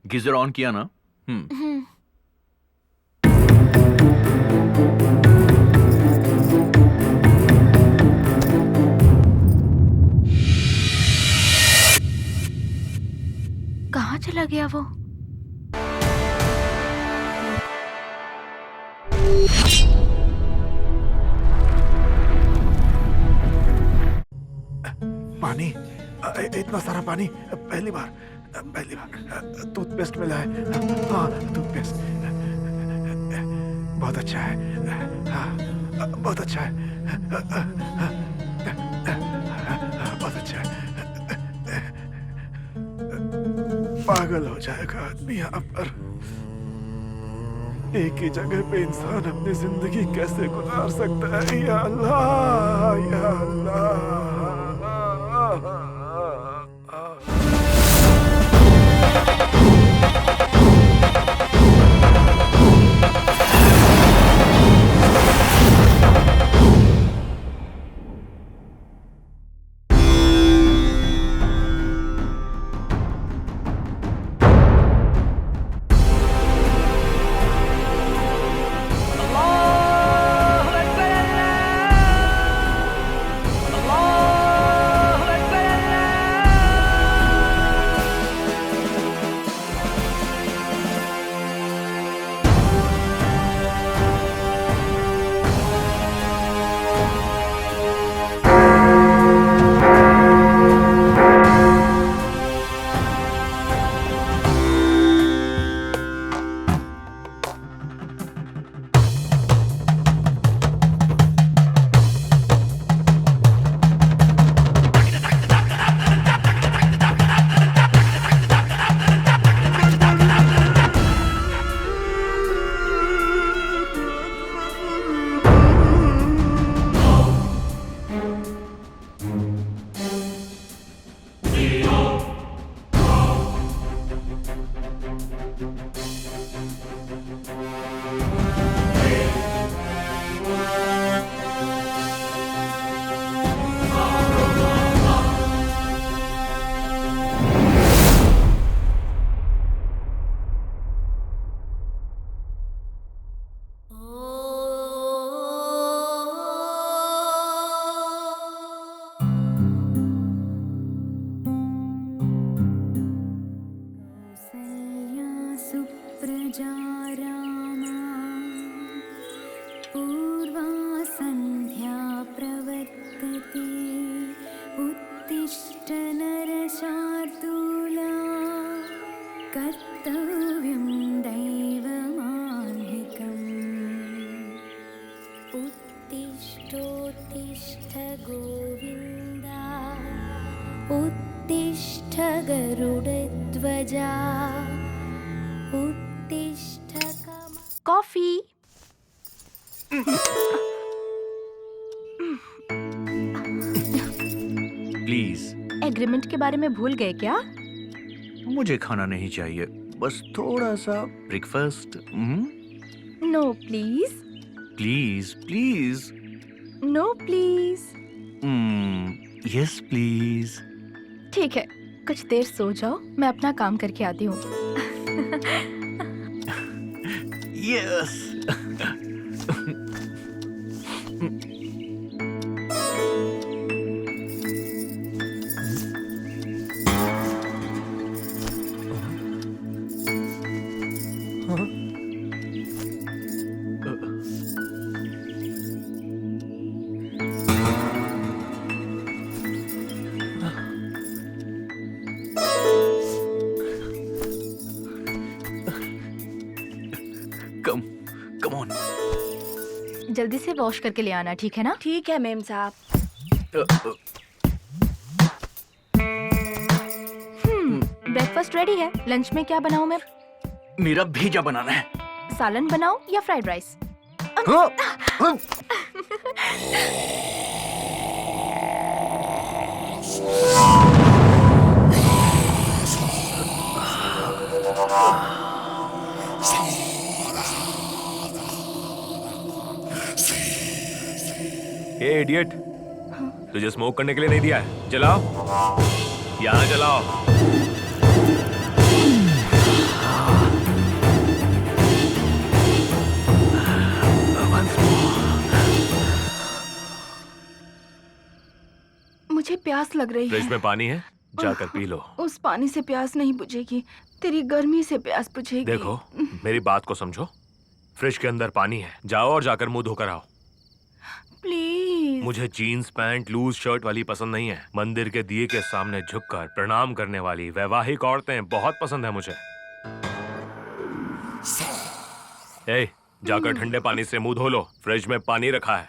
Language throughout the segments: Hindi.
गीजर ऑन किया ना? कहाँ चला गया वो? पानी, इतना सारा पानी पहली बार टूथपेस्ट मिला है। हाँ, टूथपेस्ट बहुत अच्छा है। हाँ, बहुत अच्छा है। बहुत अच्छा है। पागल हो जाएगा आदमी यहाँ पर। एक ही जगह पे इंसान अपनी जिंदगी कैसे गुजार सकता है? या अल्लाह, या अल्लाह। उत्तिष्ठ गरुडध्वजा उत्तिष्ठ कॉफी। प्लीज। एग्रीमेंट के बारे में भूल गए क्या? मुझे खाना नहीं चाहिए, बस थोड़ा सा breakfast. No please. Please please. No please. Yes please. ठीक है, कुछ देर सो जाओ, मैं अपना काम करके आती हूँ। यस। Come on. जल्दी से वॉश करके ले आना, ठीक है ना? ठीक है मेम साहब। ब्रेकफास्ट रेडी है। लंच में क्या बनाऊं मैं? मेरा भेजा बनाना है। सालन बनाऊं या फ्राइड राइस? हे इडियट, तुझे स्मोक करने के लिए नहीं दिया है। जलाओ, यहाँ जलाओ। मुझे प्यास लग रही फ्रिज है। में पानी है, जाकर पी लो। उस पानी से प्यास नहीं बुझेगी, तेरी गर्मी से प्यास बुझेगी। देखो, मेरी बात को समझो। फ्रिज के अंदर पानी है, जाओ और जाकर मुंह धोकर आओ। प्लीज। मुझे जीन्स पैंट लूज शर्ट वाली पसंद नहीं है। मंदिर के दिए के सामने झुककर प्रणाम करने वाली वैवाहिक औरतें बहुत पसंद है मुझे। ए, जाकर ठंडे पानी से मुंह धो लो, फ्रिज में पानी रखा है।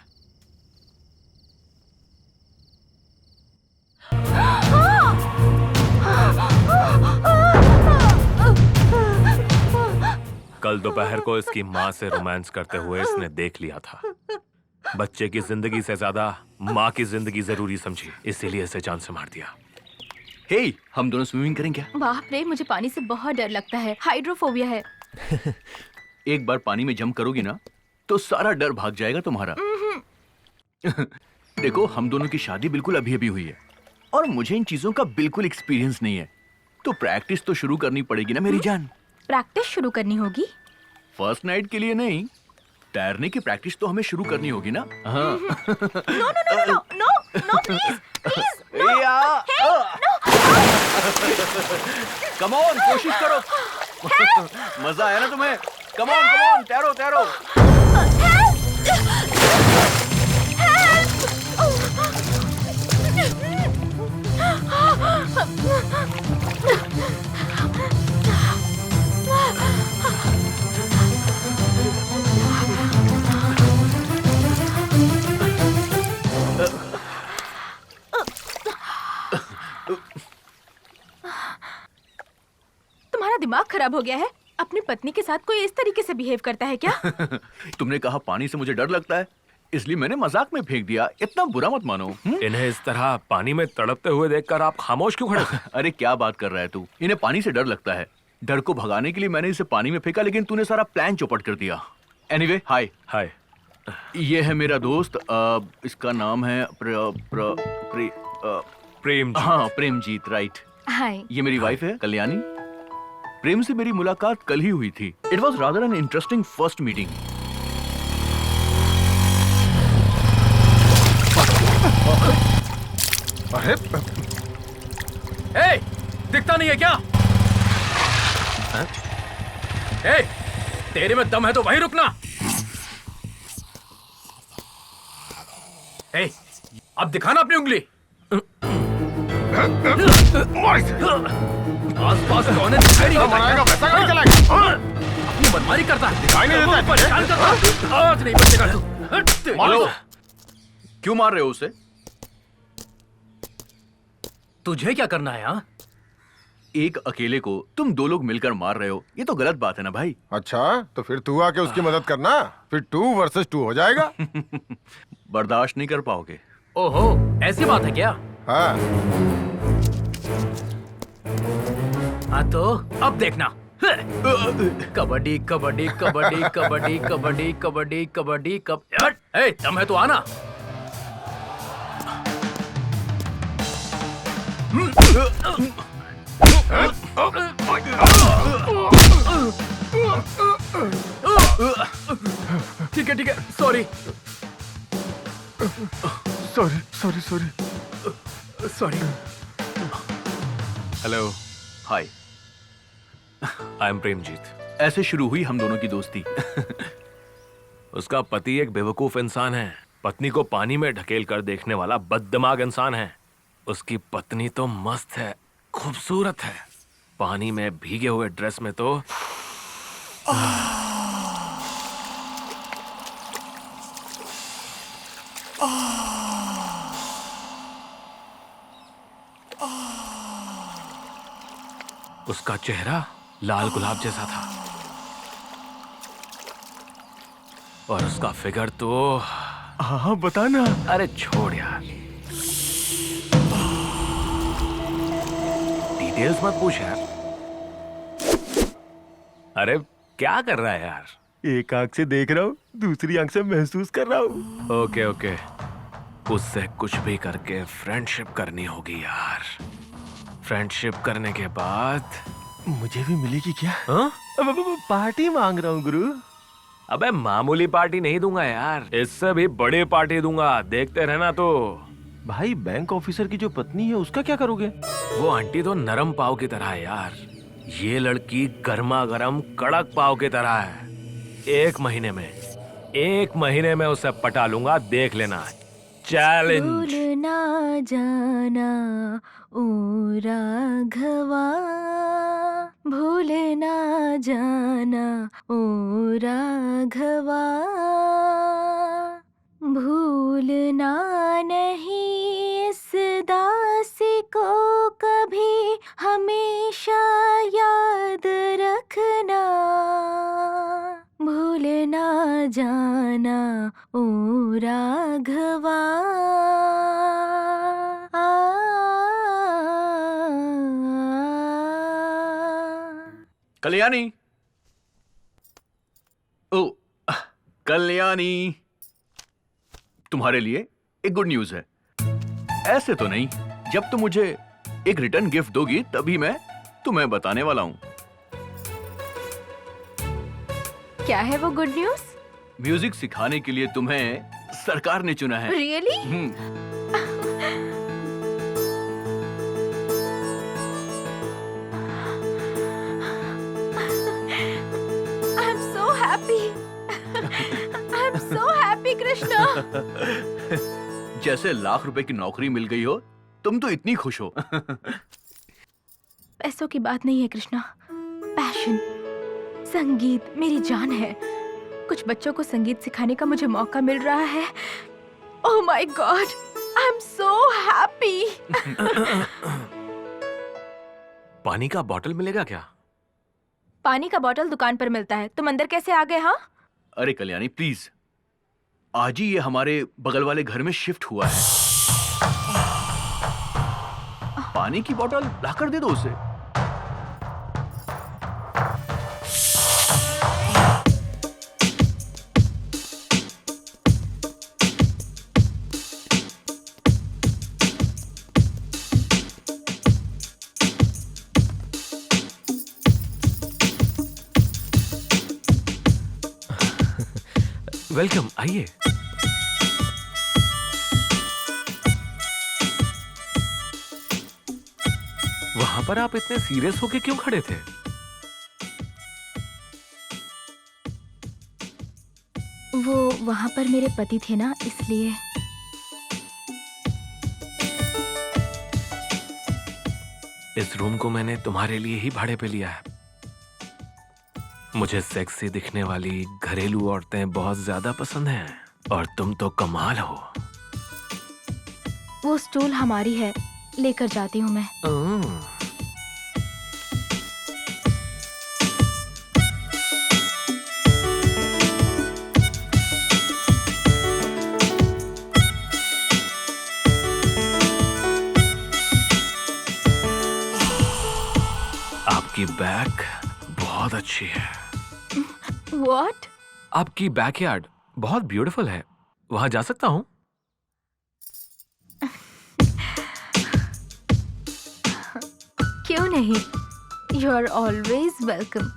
कल दोपहर को इसकी माँ से रोमांस करते हुए इसने देख लिया था। बच्चे की जिंदगी से ज्यादा माँ की जिंदगी जरूरी समझी, इसीलिए इसे जान से मार दिया। हे, हम दोनों स्विमिंग करें क्या? बाप रे, मुझे पानी से बहुत डर लगता है, हाइड्रोफोबिया है। एक बार पानी में जंप करोगी ना तो सारा डर भाग जाएगा तुम्हारा। देखो, हम दोनों की शादी बिल्कुल अभी अभी हुई है और मुझे इन चीजों का बिल्कुल एक्सपीरियंस नहीं है, तो प्रैक्टिस तो शुरू करनी पड़ेगी ना मेरी जान। प्रैक्टिस शुरू करनी होगी? फर्स्ट नाइट के लिए नहीं, तैरने की प्रैक्टिस तो हमें शुरू करनी होगी ना। हाँ। No no no no no no please please come on, कोशिश करो। मजा आया ना तुम्हें? कम ऑन, तैरो तैरो। तुम्हारा दिमाग खराब हो गया है? अपनी पत्नी के साथ कोई इस तरीके से बिहेव करता है क्या? तुमने कहा पानी से मुझे डर लगता है, इसलिए मैंने मजाक में फेंक दिया। इतना बुरा मत मानो। इन्हें इस तरह पानी में तड़पते हुए देखकर आप खामोश क्यों खड़े थे? अरे क्या बात कर रहा है तू? इन्हें पानी से डर लगता है। डर को भगाने के लिए मैंने इसे पानी में फेंका, लेकिन तूने सारा प्लान चौपट कर दिया। एनीवे, हाय। हाय। ये है मेरा दोस्त, इसका नाम है प्रेम। हाँ, प्रेमजीत, राइट। हाय। ये मेरी वाइफ है कल्याणी। प्रेम से मेरी मुलाकात कल ही हुई थी। It was rather an interesting first meeting. अरे दिखता नहीं है क्या? ए, तेरे में दम है तो वहीं रुकना। ए, अब दिखाना अपनी उंगली। आसपास कौन है? दिखाई नहीं वैसा गाड़ी चलाएगा। अपनी बदमाशी करता है, दिखाई नहीं देता है। परेशान करता है। आज नहीं बचेगा तू। हेलो, क्यों मार रहे हो उसे? तुझे क्या करना है? हाँ, एक अकेले को तुम दो लोग मिलकर मार रहे हो, ये तो गलत बात है ना भाई। अच्छा, तो फिर तू आके उसकी मदद करना, फिर 2 वर्सेस 2 हो जाएगा। बर्दाश्त नहीं कर पाओगे। ओहो, ऐसी बात है क्या? हाँ, हाँ तो अब देखना। कबड्डी कबड्डी कबड्डी कबड्डी कबड्डी कबड्डी कबड्डी कबड्डी। दम है तो आना। ठीक है, sorry sorry. Sorry. Hello, hi. I am Premjeet. ऐसे शुरू हुई हम दोनों की दोस्ती। उसका पति एक बेवकूफ इंसान है, पत्नी को पानी में ढकेल कर देखने वाला बददिमाग इंसान है। उसकी पत्नी तो मस्त है, खूबसूरत है, पानी में भीगे हुए ड्रेस में तो उसका चेहरा लाल गुलाब जैसा था और उसका फिगर तो हाँ, बताना। अरे छोड़ यार, डिटेल्स मत पूछ यार। अरे क्या कर रहा है यार? एक आंख से देख रहा हूँ, दूसरी आंख से महसूस कर रहा हूँ। ओके, उससे कुछ भी करके फ्रेंडशिप करनी होगी यार। फ्रेंडशिप करने के बाद मुझे भी मिलेगी क्या? हाँ? अब पार्टी मांग रहा हूँ गुरु। अबे मामूली पार्टी नहीं दूंगा यार, इससे भी बड़ी पार्टी दूंगा, देखते रहना। तो भाई बैंक ऑफिसर की जो पत्नी है उसका क्या करोगे? वो आंटी तो नरम पाव की तरह है यार, ये लड़की गर्मा गर्म कड़क पाव की तरह है। एक महीने में उसे पटा लूंगा, देख लेना। चैलेंज। भूल ना जाना ओ राघवा, भूल ना जाना ओ राघवा, भूलना नहीं इस दासी को कभी, हमेशा याद रखना, भूल ना जाना ओ राघवा। कल्याणी, ओ कल्याणी, तुम्हारे लिए एक गुड न्यूज है। ऐसे तो नहीं, जब तुम मुझे एक रिटर्न गिफ्ट दोगी तभी मैं तुम्हें बताने वाला हूँ। क्या है वो गुड न्यूज? म्यूजिक सिखाने के लिए तुम्हें सरकार ने चुना है। Really? I am so happy, I am so happy Krishna. जैसे लाख रुपए की नौकरी मिल गई हो, तुम तो इतनी खुश हो। पैसों की बात नहीं है कृष्णा, पैशन, संगीत मेरी जान है। कुछ बच्चों को संगीत सिखाने का मुझे मौका मिल रहा है। Oh my God, I am so happy. पानी का बॉटल मिलेगा क्या? पानी का बॉटल दुकान पर मिलता है, तुम अंदर कैसे आ गए? हाँ, अरे कल्याणी प्लीज, आज ही ये हमारे बगल वाले घर में शिफ्ट हुआ है। पानी की बोतल लाकर दे दो उसे। वेलकम, आइए। वहां पर आप इतने सीरियस होके क्यों खड़े थे? वो वहां पर मेरे पति थे ना, इसलिए। इस रूम को मैंने तुम्हारे लिए ही भाड़े पे लिया है। मुझे सेक्सी दिखने वाली घरेलू औरतें बहुत ज्यादा पसंद हैं, और तुम तो कमाल हो। वो स्टूल हमारी है, लेकर जाती हूँ मैं। आपकी बैक बहुत अच्छी है। What? आपकी बैकयार्ड बहुत ब्यूटीफुल है, वहां जा सकता हूँ? क्यों नहीं? You are always welcome.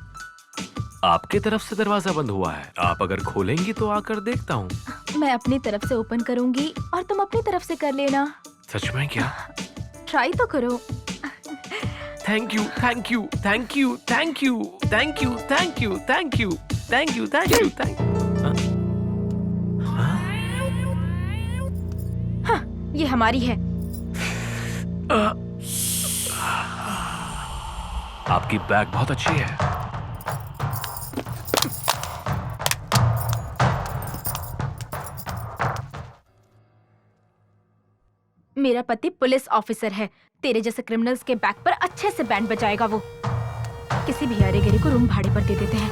आपके तरफ से दरवाजा बंद हुआ है, आप अगर खोलेंगी तो आकर देखता हूँ। मैं अपनी तरफ से ओपन करूंगी और तुम अपनी तरफ से कर लेना। सच में क्या? ट्राई तो करो। Thank you, thank you, thank you, thank you, thank you, thank you, thank you, thank you, thank you, thank you. हाँ, ये हमारी है। आपकी बैग बहुत अच्छी है। मेरा पति पुलिस ऑफिसर है, तेरे जैसे क्रिमिनल्स के बैक पर अच्छे से बैंड बजाएगा वो। किसी भी यारे गिरी को रूम भाड़े पर दे देते हैं।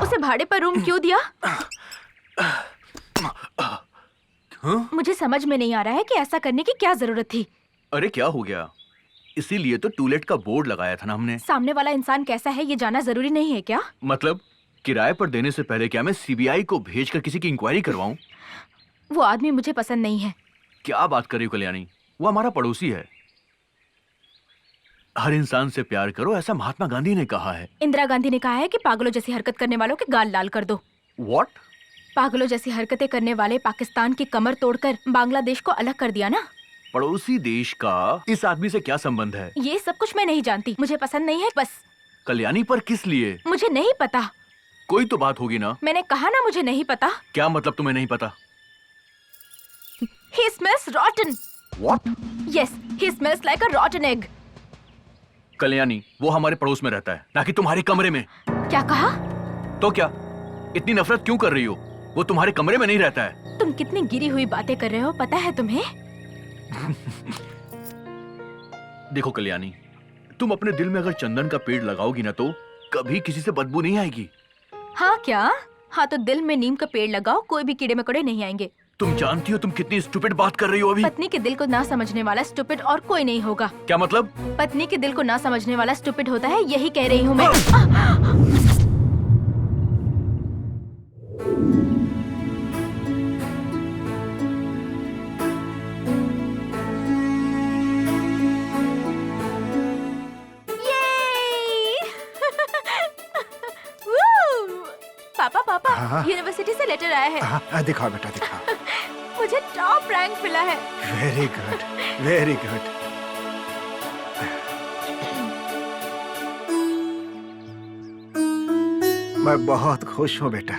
उसे भाड़े पर रूम क्यों दिया? मुझे समझ में नहीं आ रहा है कि ऐसा करने की क्या जरूरत थी। अरे क्या हो गया? इसीलिए तो टूलेट का बोर्ड लगाया था ना हमने। सामने वाला इंसान कैसा है ये जानना जरूरी नहीं है क्या? मतलब किराए पर देने से पहले क्या मैं सीबीआई को भेजकर किसी की इंक्वायरी करवाऊं? वो आदमी मुझे पसंद नहीं है। क्या बात कर रही हो कल्याणी, वो हमारा पड़ोसी है। हर इंसान से प्यार करो, ऐसा महात्मा गांधी ने कहा है। इंदिरा गांधी ने कहा है कि पागलों जैसी हरकत करने वालों के गाल लाल कर दो। व्हाट? पागलों जैसी हरकतें करने वाले पाकिस्तान की कमर तोड़कर बांग्लादेश को अलग कर दिया ना। पड़ोसी देश का इस आदमी से क्या संबंध है? ये सब कुछ मैं नहीं जानती, मुझे पसंद नहीं है बस। कल्याणी पर किस लिए? मुझे नहीं पता। कोई तो बात होगी ना। मैंने कहा ना मुझे नहीं पता। क्या मतलब तुम्हें नहीं पता? He smells rotten. What? Yes, he smells like a rotten egg. Kalyani, वो हमारे पड़ोस में रहता है, ना कि तुम्हारे कमरे में। क्या कहा? तो क्या इतनी नफरत क्यों कर रही हो? वो तुम्हारे कमरे में नहीं रहता है। तुम कितनी गिरी हुई बातें कर रहे हो पता है तुम्हें? देखो कल्याणी, तुम अपने दिल में अगर चंदन का पेड़ लगाओगी ना तो कभी किसी से बदबू नहीं आएगी। हाँ क्या? हाँ तो दिल में नीम का पेड़ लगाओ, कोई भी कीड़े मकोड़े नहीं आएंगे। तुम जानती हो तुम कितनी स्टूपिड बात कर रही हो अभी। पत्नी के दिल को ना समझने वाला स्टूपिड और कोई नहीं होगा। क्या मतलब? पत्नी के दिल को ना समझने वाला स्टूपिड होता है, यही कह रही हूँ मैं। Woo! पापा पापा, हाँ? यूनिवर्सिटी से लेटर आया है। हाँ, दिखाओ बेटा दिखाओ। मुझे टॉप रैंक मिला है। Very good, very good. मैं बहुत खुश हूँ बेटा।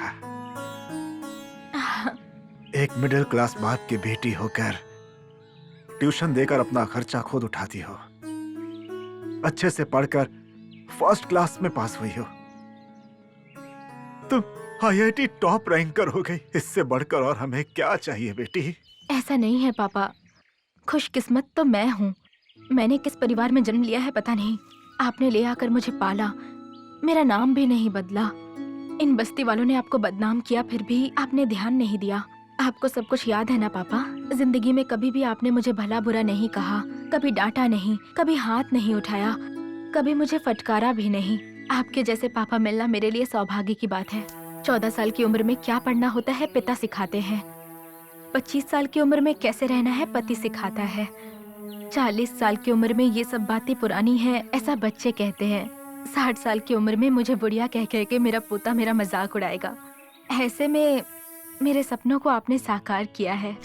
एक मिडिल क्लास बाप की बेटी होकर ट्यूशन देकर अपना खर्चा खुद उठाती हो, अच्छे से पढ़कर फर्स्ट क्लास में पास हुई हो, तुम आईआईटी टॉप रैंकर हो गई। इससे बढ़कर और हमें क्या चाहिए बेटी? ऐसा नहीं है पापा, खुशकिस्मत तो मैं हूँ। मैंने किस परिवार में जन्म लिया है पता नहीं। आपने ले आकर मुझे पाला, मेरा नाम भी नहीं बदला। इन बस्ती वालों ने आपको बदनाम किया, फिर भी आपने ध्यान नहीं दिया। आपको सब कुछ याद है ना पापा? जिंदगी में कभी भी आपने मुझे भला बुरा नहीं कहा, कभी डांटा नहीं, कभी हाथ नहीं उठाया, कभी मुझे फटकारा भी नहीं। आपके जैसे पापा मिलना मेरे लिए सौभाग्य की बात है। 14 साल की उम्र में क्या पढ़ना होता है पिता सिखाते हैं। 25 साल की उम्र में कैसे रहना है पति सिखाता है। 40 साल की उम्र में ये सब बातें पुरानी है ऐसा बच्चे कहते हैं। 60 साल की उम्र में मुझे बुढ़िया कह कह के मेरा पोता मेरा मजाक उड़ाएगा। ऐसे में मेरे सपनों को आपने साकार किया है।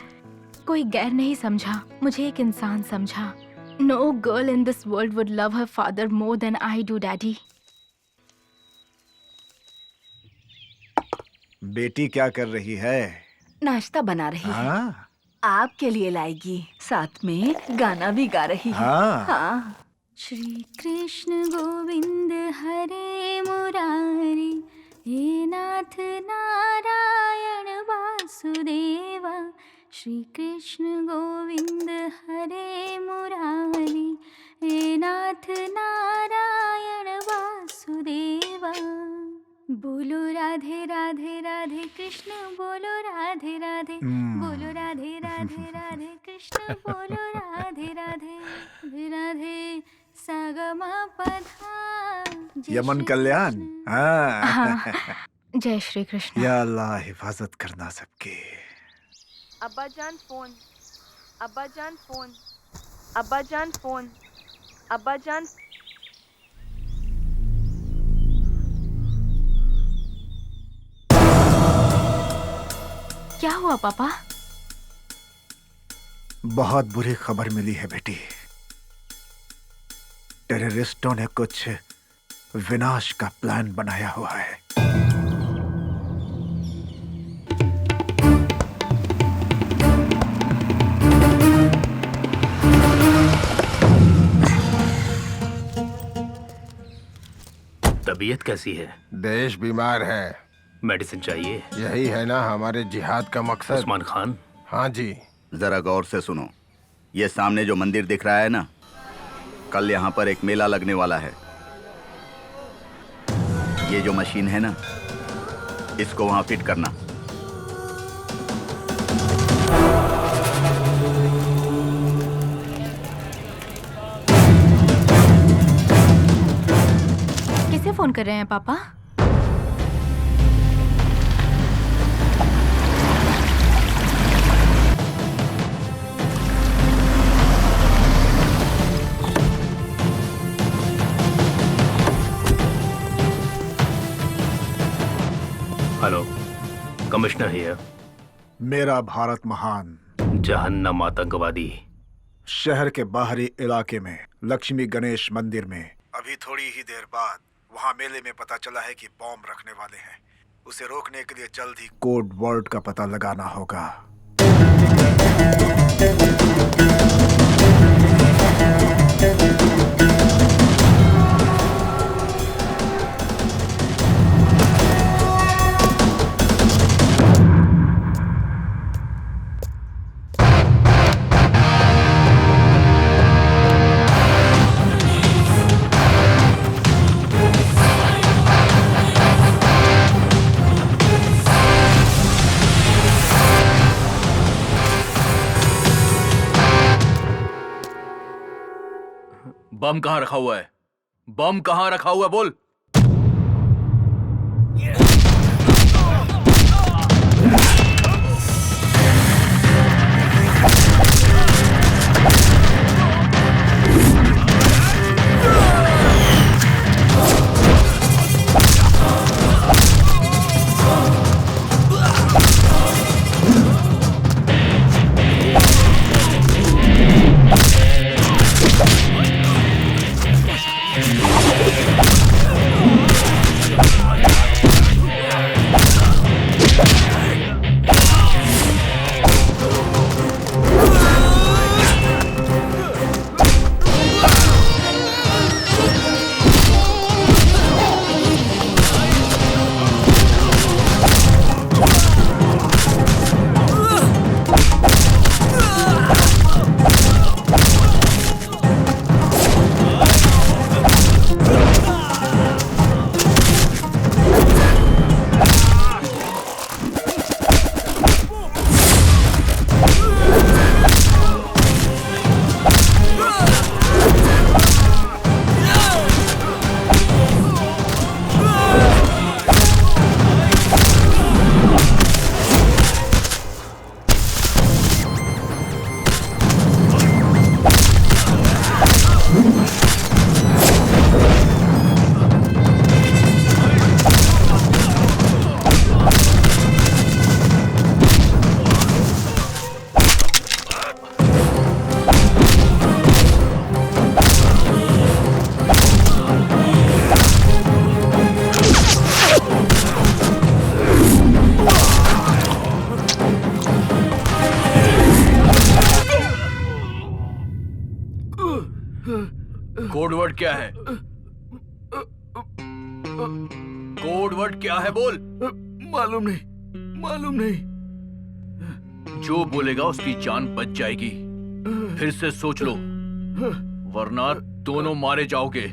कोई गैर नहीं समझा, मुझे एक इंसान समझा। No girl in this world would love her father more than I do daddy. बेटी क्या कर रही है? नाश्ता बना रही है। हाँ आपके लिए लाएगी, साथ में गाना भी गा रही है। हाँ। हाँ। श्री कृष्ण गोविंद हरे मुरारी, हे नाथ नारायण वासुदेवा। श्री कृष्ण गोविंद हरे मुरारी, हे नाथ नारायण वासुदेवा। बोलो राधे राधे राधे कृष्ण बोलो राधे राधे, बोलो राधे राधे राधे कृष्ण बोलो राधे राधे राधे राधे सागमा पधा। यमन कल्याण। हाँ। हाँ, जय श्री कृष्ण। या अल्लाह हिफाजत करना सबकी। अब्बा जान फोन, अब्बा जान फोन, अब्बा जान फोन, अब्बा जान। क्या हुआ पापा? बहुत बुरी खबर मिली है बेटी। टेररिस्टों ने कुछ विनाश का प्लान बनाया हुआ है। तबीयत कैसी है? देश बीमार है। मेडिसिन चाहिए? यही है ना हमारे जिहाद का मकसद। उस्मान खान। हाँ जी। जरा गौर से सुनो, ये सामने जो मंदिर दिख रहा है ना, कल यहाँ पर एक मेला लगने वाला है। ये जो मशीन है ना, इसको वहाँ फिट करना। कर रहे हैं पापा? Hello, commissioner here. मेरा भारत महान। जहन्नम आतंकवादी। शहर के बाहरी इलाके में लक्ष्मी गणेश मंदिर में अभी थोड़ी ही देर बाद वहाँ मेले में पता चला है कि बॉम्ब रखने वाले हैं। उसे रोकने के लिए जल्द ही कोड वर्ड का पता लगाना होगा। बम कहाँ रखा हुआ है? बम कहाँ रखा हुआ है बोल। कोड वर्ड क्या है? कोड वर्ड क्या है बोल। मालूम नहीं। जो बोलेगा उसकी जान बच जाएगी। फिर से सोच लो, वरना दोनों मारे जाओगे।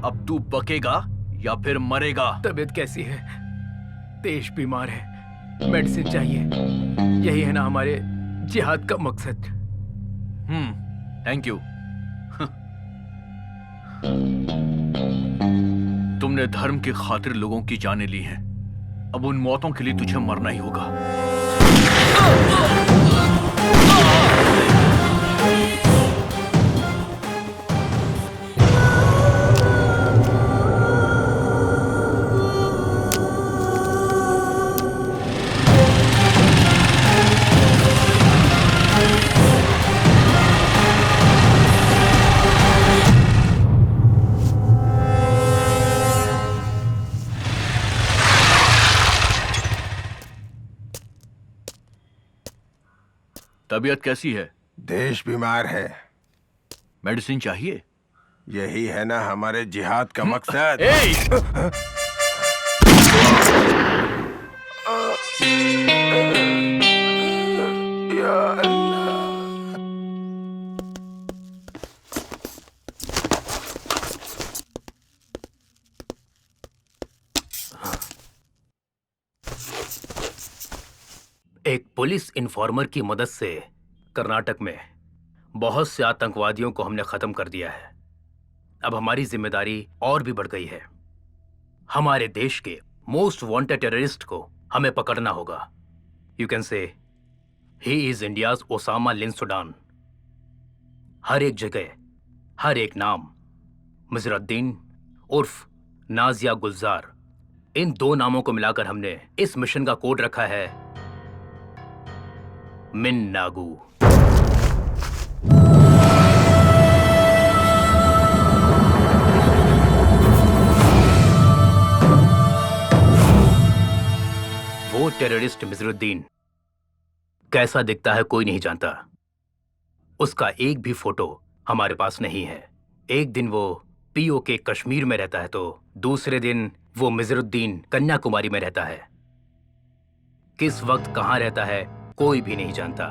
अब तू बकेगा या फिर मरेगा? तबीयत कैसी है? देश बीमार है, मेडिसिन चाहिए। यही है ना हमारे जिहाद का मकसद। Thank you. तुमने धर्म की खातिर लोगों की जानें ली हैं। अब उन मौतों के लिए तुझे मरना ही होगा। तबीयत कैसी है? देश बीमार है। मेडिसिन चाहिए? यही है ना हमारे जिहाद का मकसद। या अल्लाह। एक पुलिस इन्फॉर्मर की मदद से कर्नाटक में बहुत से आतंकवादियों को हमने खत्म कर दिया है। अब हमारी जिम्मेदारी और भी बढ़ गई है। हमारे देश के मोस्ट वांटेड टेररिस्ट को हमें पकड़ना होगा। You can say he is India's Osama bin Laden. हर एक जगह, हर एक नाम, मिजरुद्दीन उर्फ नाजिया गुलजार, इन दो नामों को मिलाकर हमने इस मिशन का कोड रखा है मिन नागू। वो टेररिस्ट मिजरुद्दीन कैसा दिखता है कोई नहीं जानता। उसका एक भी फोटो हमारे पास नहीं है। एक दिन वो पीओके कश्मीर में रहता है तो दूसरे दिन वो मिजरुद्दीन कन्याकुमारी में रहता है। किस वक्त कहां रहता है कोई भी नहीं जानता।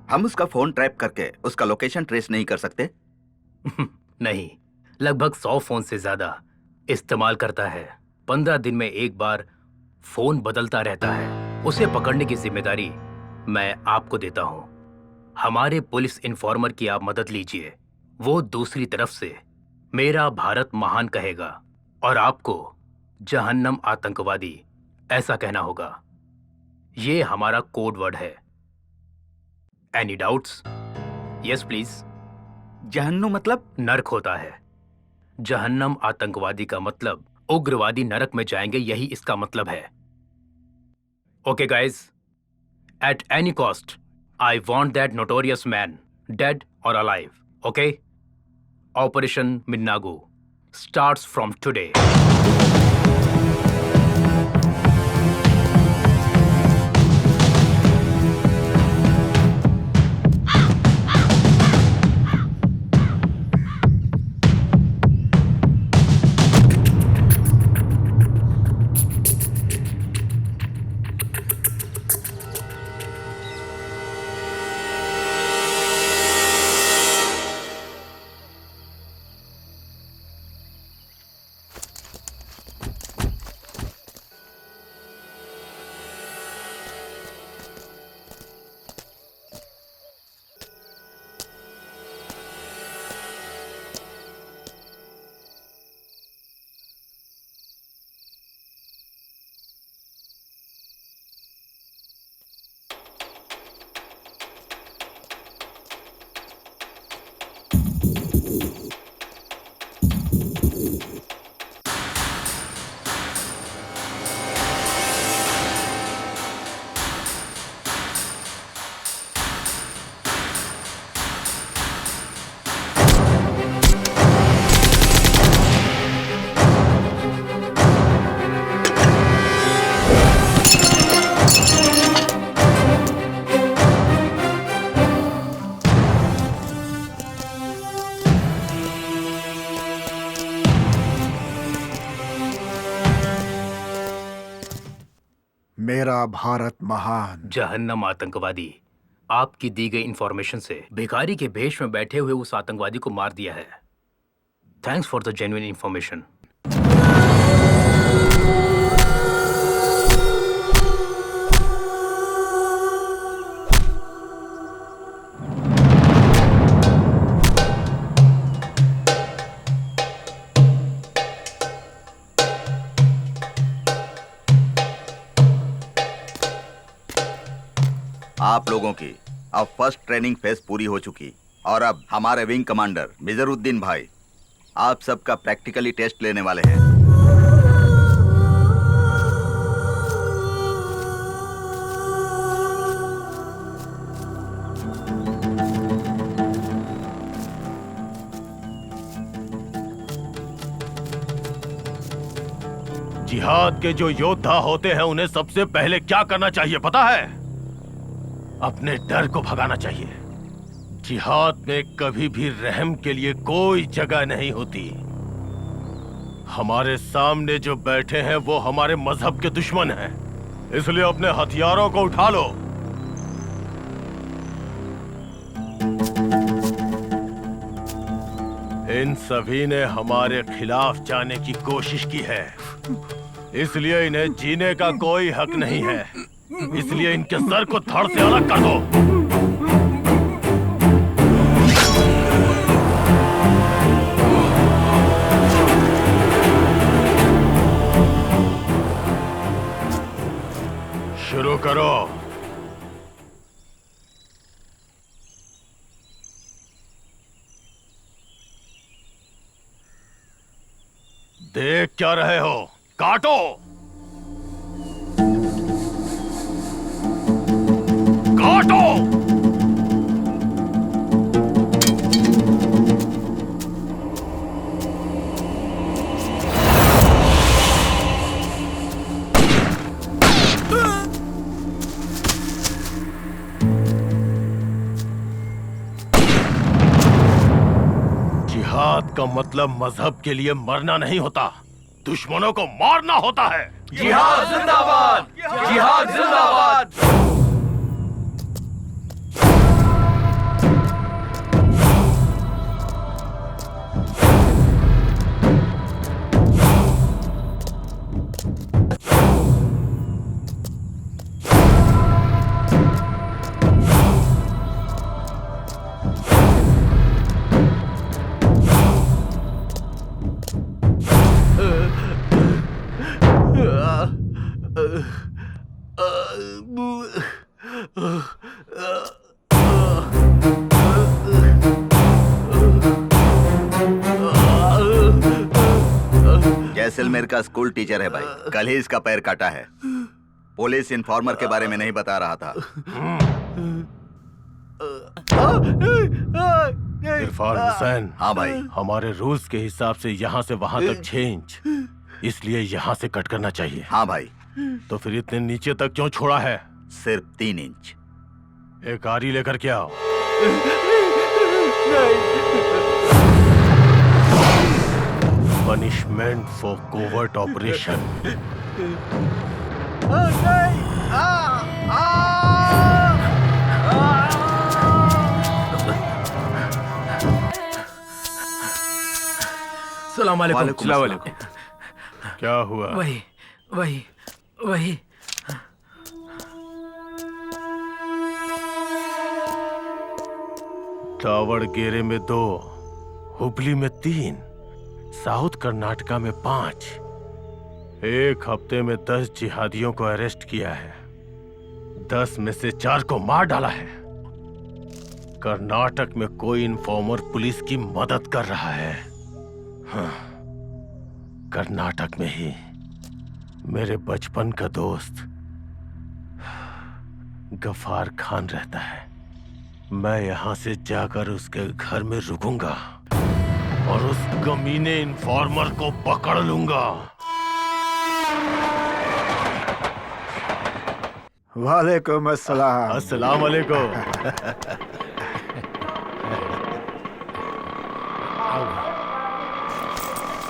हम उसका फोन ट्रैप करके उसका लोकेशन ट्रेस नहीं कर सकते? नहीं, लगभग 100 फोन से ज्यादा इस्तेमाल करता है। 15 दिन में एक बार फोन बदलता रहता है। उसे पकड़ने की जिम्मेदारी मैं आपको देता हूं। हमारे पुलिस इन्फॉर्मर की आप मदद लीजिए। वो दूसरी तरफ से मेरा भारत महान कहेगा और आपको जहन्नम आतंकवादी ऐसा कहना होगा। ये हमारा कोड वर्ड है। Any doubts? Yes please. जहन्नुम मतलब? नरक होता है। जहन्नम आतंकवादी का मतलब उग्रवादी नरक में जाएंगे, यही इसका मतलब है। Okay guys, at any cost I want that notorious man dead और अलाइव। ओके? ऑपरेशन मिन्नागू starts from today. मेरा भारत महान। जहन्नम आतंकवादी, आपकी दी गई इंफॉर्मेशन से भिखारी के भेष में बैठे हुए उस आतंकवादी को मार दिया है। Thanks for the genuine information. आप लोगों की अब फर्स्ट ट्रेनिंग फेज पूरी हो चुकी और अब हमारे विंग कमांडर मिजरुद्दीन भाई आप सबका प्रैक्टिकली टेस्ट लेने वाले हैं। जिहाद के जो योद्धा होते हैं उन्हें सबसे पहले क्या करना चाहिए पता है? अपने डर को भगाना चाहिए। जिहाद में कभी भी रहम के लिए कोई जगह नहीं होती। हमारे सामने जो बैठे हैं वो हमारे मजहब के दुश्मन हैं, इसलिए अपने हथियारों को उठा लो। इन सभी ने हमारे खिलाफ जाने की कोशिश की है, इसलिए इन्हें जीने का कोई हक नहीं है। इसलिए इनके सर को धड़ से अलग कर दो। शुरू करो। देख क्या रहे हो, काटो। काटो। जिहाद का मतलब मजहब के लिए मरना नहीं होता, दुश्मनों को मारना होता है। जिहाद जिंदाबाद, जिहाद जिंदाबाद। जैसलमेर का स्कूल टीचर है भाई, कल ही इसका पैर काटा है। पुलिस इन्फॉर्मर के बारे में नहीं बता रहा था। इरफान हुसैन। हाँ भाई। हमारे रूल्स के हिसाब से यहाँ से वहाँ तक 6 इंच, इसलिए यहाँ से कट करना चाहिए। हाँ भाई। तो फिर इतने नीचे तक क्यों छोड़ा है? सिर्फ 3 इंच। एक आरी लेकर के आओ। Punishment for covert operation. सलाम वालेकुम। अस्सलाम वालेकुम। क्या हुआ? वही दावड़गेरे में 2, हुबली में 3, साउथ कर्नाटका में 5। एक हफ्ते में 10 जिहादियों को अरेस्ट किया है। 10 में से 4 को मार डाला है। कर्नाटक में कोई इन्फॉर्मर पुलिस की मदद कर रहा है। हाँ, कर्नाटक में ही मेरे बचपन का दोस्त गफार खान रहता है। मैं यहां से जाकर उसके घर में रुकूंगा और उस कमीने इन्फॉर्मर को पकड़ लूंगा। वालेकुम अस्सलाम। अस्सलाम वालेकुम।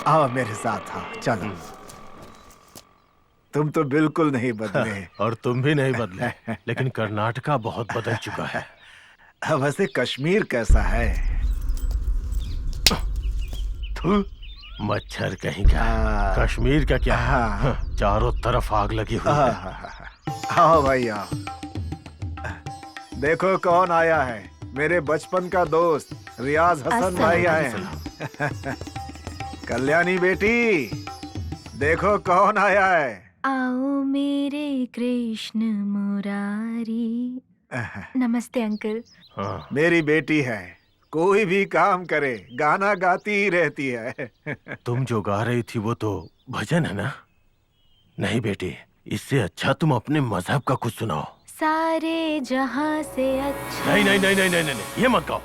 आओ मेरे साथ आओ, चलो। तुम तो बिल्कुल नहीं बदले। और तुम भी नहीं बदले, लेकिन कर्नाटका बहुत बदल चुका है। वैसे कश्मीर कैसा है? थू, मच्छर कहीं का। कश्मीर का क्या? चारों तरफ आग लगी हुई है। आओ भाई आओ। देखो कौन आया है, मेरे बचपन का दोस्त रियाज हसन भाई आए हैं। कल्याणी बेटी, देखो कौन आया है। आओ मेरे कृष्ण मुरारी। नमस्ते अंकल। हाँ। मेरी बेटी है, कोई भी काम करे गाना गाती ही रहती है। तुम जो गा रही थी वो तो भजन है ना? नहीं बेटी, इससे अच्छा तुम अपने मजहब का कुछ सुनाओ। सारे जहां से अच्छा। नहीं नहीं नहीं नहीं नहीं नहीं, ये मत गाओ।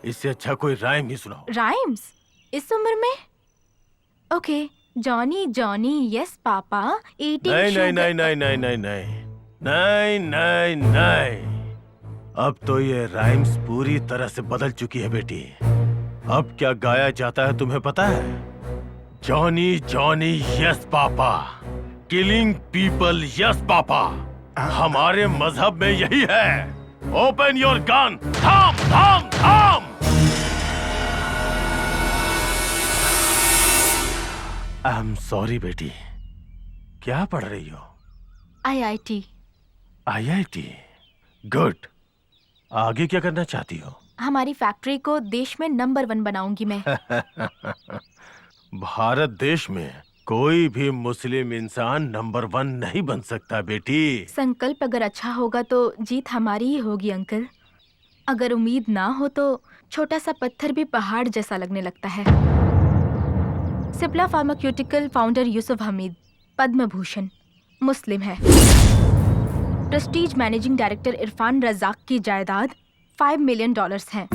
इससे अच्छा कोई राइम ही सुनाओ। राइम्स इस उम्र में? Okay, Johnny Johnny yes papa eating नहीं शुगर। नहीं नहीं नहीं नहीं नहीं नहीं नहीं नहीं नहीं। अब तो ये राइम्स पूरी तरह से बदल चुकी है बेटी। अब क्या गाया जाता है तुम्हें पता है? Johnny Johnny yes papa, killing people yes papa. हमारे मजहब में यही है। ओपन योर गन, थाम थाम थाम। आई एम सॉरी बेटी। क्या पढ़ रही हो? IIT IIT, good. आगे क्या करना चाहती हो? हमारी फैक्ट्री को देश में नंबर 1 बनाऊंगी मैं। भारत देश में कोई भी मुस्लिम इंसान नंबर 1 नहीं बन सकता बेटी। संकल्प अगर अच्छा होगा तो जीत हमारी ही होगी अंकल। अगर उम्मीद ना हो तो छोटा सा पत्थर भी पहाड़ जैसा लगने लगता है। सिप्ला फार्मास्यूटिकल फाउंडर यूसुफ हमीद, पद्म भूषण, मुस्लिम है। Prestige managing director Irfan Razack की जायदाद $5 मिलियन हैं।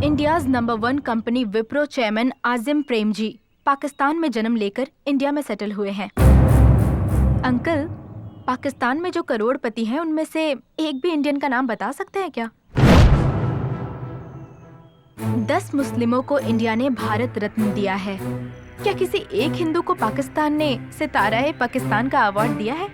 India's number 1 company Wipro chairman Azim Premji Pakistan में जन्म लेकर इंडिया में सेटल हुए हैं। अंकल, पाकिस्तान में जो करोड़पति हैं उनमें से एक भी इंडियन का नाम बता सकते हैं क्या? 10 मुस्लिमों को इंडिया ने भारत रत्न दिया है। क्या किसी एक हिंदू को पाकिस्तान ने सितारा-ए पाकिस्तान का अवार्ड दिया है?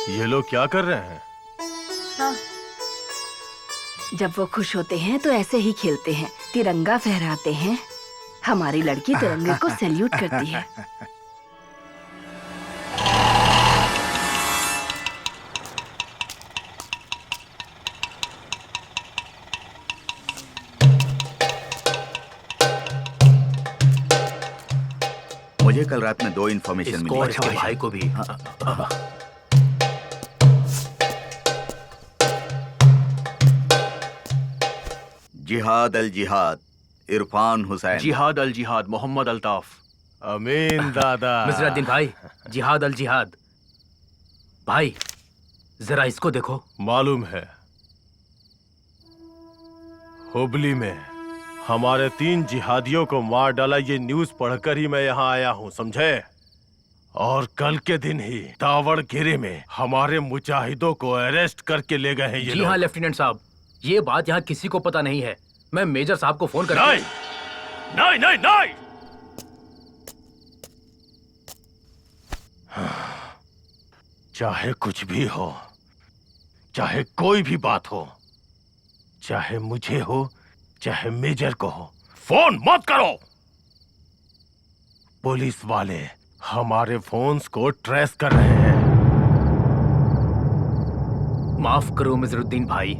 ये लोग क्या कर रहे हैं? जब वो खुश होते हैं तो ऐसे ही खेलते हैं, तिरंगा फहराते हैं। हमारी लड़की तिरंगे को सैल्यूट करती है। मुझे कल रात में 2 इन्फॉर्मेशन इसको मिली। और इसके भाई को भी। जिहाद अल जिहाद, इरफान हुसैन। जिहाद अल जिहाद, मोहम्मद अल्ताफ। अमीन दादा। मिजरुद्दीन भाई, जिहाद अल जिहाद। भाई जरा इसको देखो। मालूम है, हुबली में हमारे 3 जिहादियों को मार डाला, ये न्यूज पढ़कर ही मैं यहाँ आया हूँ, समझे? और कल के दिन ही तावड़गिरी में हमारे मुजाहिदों को अरेस्ट करके ले गए हैं ये जी लोग। हाँ लेफ्टिनेंट साहब, ये बात यहाँ किसी को पता नहीं है। मैं मेजर साहब को फोन कर। नहीं नहीं नहीं नहीं, चाहे कुछ भी हो, चाहे कोई भी बात हो, चाहे मुझे हो चाहे मेजर को हो, फोन मत करो। पुलिस वाले हमारे फोन्स को ट्रेस कर रहे हैं। माफ करो मिजरुद्दीन भाई।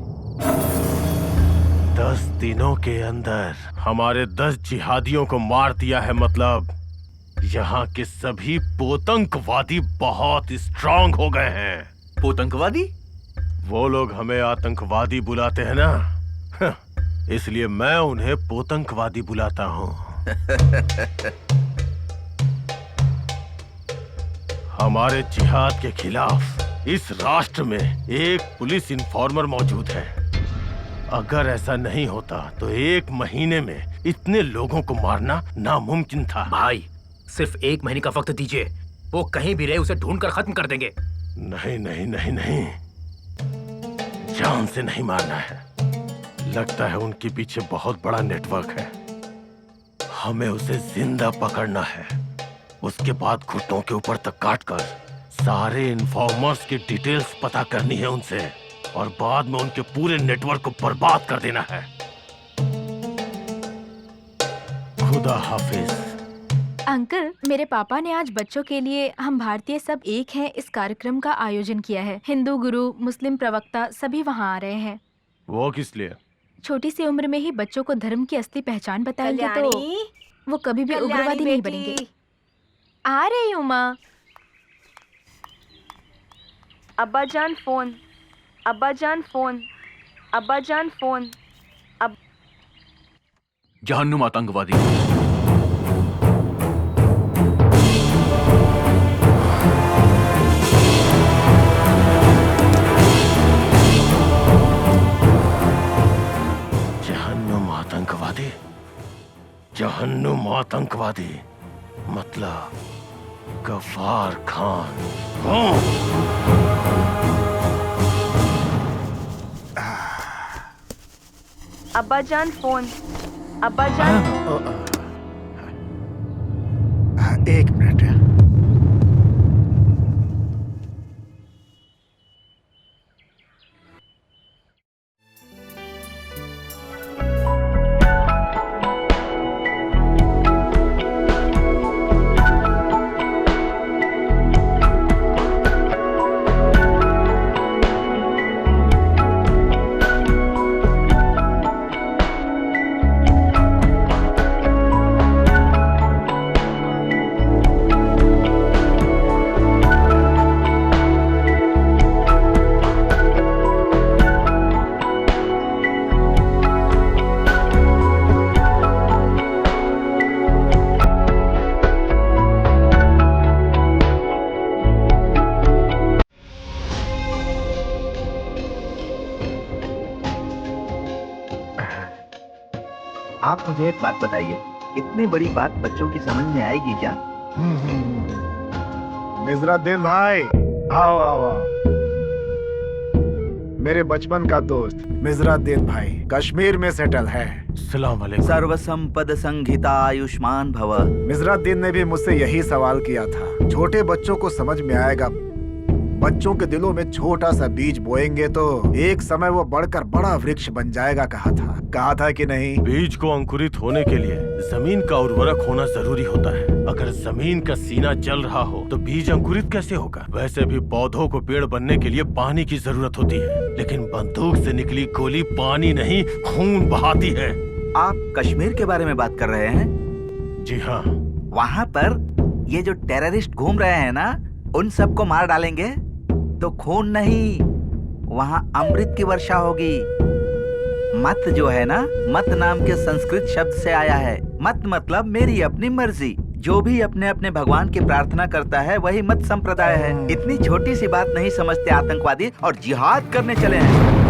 10 दिनों के अंदर हमारे 10 जिहादियों को मार दिया है, मतलब यहाँ के सभी पोतंकवादी बहुत स्ट्रांग हो गए हैं। पोतंकवादी? वो लोग हमें आतंकवादी बुलाते हैं ना, इसलिए मैं उन्हें पोतंकवादी बुलाता हूँ। हमारे जिहाद के खिलाफ इस राष्ट्र में एक पुलिस इन्फॉर्मर मौजूद है। अगर ऐसा नहीं होता तो 1 महीने में इतने लोगों को मारना नामुमकिन था। भाई सिर्फ 1 महीने का वक्त दीजिए, वो कहीं भी रहे उसे ढूंढकर खत्म कर देंगे। नहीं नहीं नहीं नहीं, जान से नहीं मारना है। लगता है उनके पीछे बहुत बड़ा नेटवर्क है। हमें उसे जिंदा पकड़ना है, उसके बाद घुटनों के ऊपर तक काटकर सारे इन्फॉर्मर्स की डिटेल्स पता करनी है उनसे, और बाद में उनके पूरे नेटवर्क को बर्बाद कर देना है। खुदा हाफिज। अंकल, मेरे पापा ने आज बच्चों के लिए हम भारतीय सब एक हैं इस कार्यक्रम का आयोजन किया है। हिंदू गुरु, मुस्लिम प्रवक्ता सभी वहाँ आ रहे हैं। वो किस लिए? छोटी सी उम्र में ही बच्चों को धर्म की असली पहचान बताएंगे तो वो कभी भी उग्रवादी नहीं बनेंगे। आ रही हूँ माँ। अब्बा जान फोन, अब्बा जान फोन, अब्बा जान फोन। जहन्नुम आतंकवादी। जहन्नुम आतंकवादी? जहन्नुम आतंकवादी मतलब गफ्फार खान। अब्बा जान फोन, अब्बा जान। 1 मिनट। आप मुझे एक बात बताइए, इतनी बड़ी बात बच्चों की समझ में आएगी क्या? मिजराद्दीन भाई, आओ आओ आओ। मेरे बचपन का दोस्त मिजराद्दीन भाई कश्मीर में सेटल है। सलाम अलैकुम। सर्वसंपद संहिता आयुष्मान भव। मिजराद्दीन ने भी मुझसे यही सवाल किया था। छोटे बच्चों को समझ में आएगा, बच्चों के दिलों में छोटा सा बीज बोएंगे तो एक समय वो बढ़कर बड़ा वृक्ष बन जाएगा। कहा था कि नहीं? बीज को अंकुरित होने के लिए जमीन का उर्वरक होना जरूरी होता है। अगर जमीन का सीना जल रहा हो तो बीज अंकुरित कैसे होगा? वैसे भी पौधों को पेड़ बनने के लिए पानी की जरूरत होती है, लेकिन बंदूक से निकली गोली पानी नहीं खून बहाती है। आप कश्मीर के बारे में बात कर रहे हैं? जी हाँ। वहाँ पर ये जो टेररिस्ट घूम रहे हैं ना, उन सबको मार डालेंगे तो खून नहीं, वहाँ अमृत की वर्षा होगी। मत जो है ना, मत नाम के संस्कृत शब्द से आया है। मत मतलब मेरी अपनी मर्जी। जो भी अपने अपने भगवान की प्रार्थना करता है वही मत संप्रदाय है। इतनी छोटी सी बात नहीं समझते आतंकवादी और जिहाद करने चले हैं।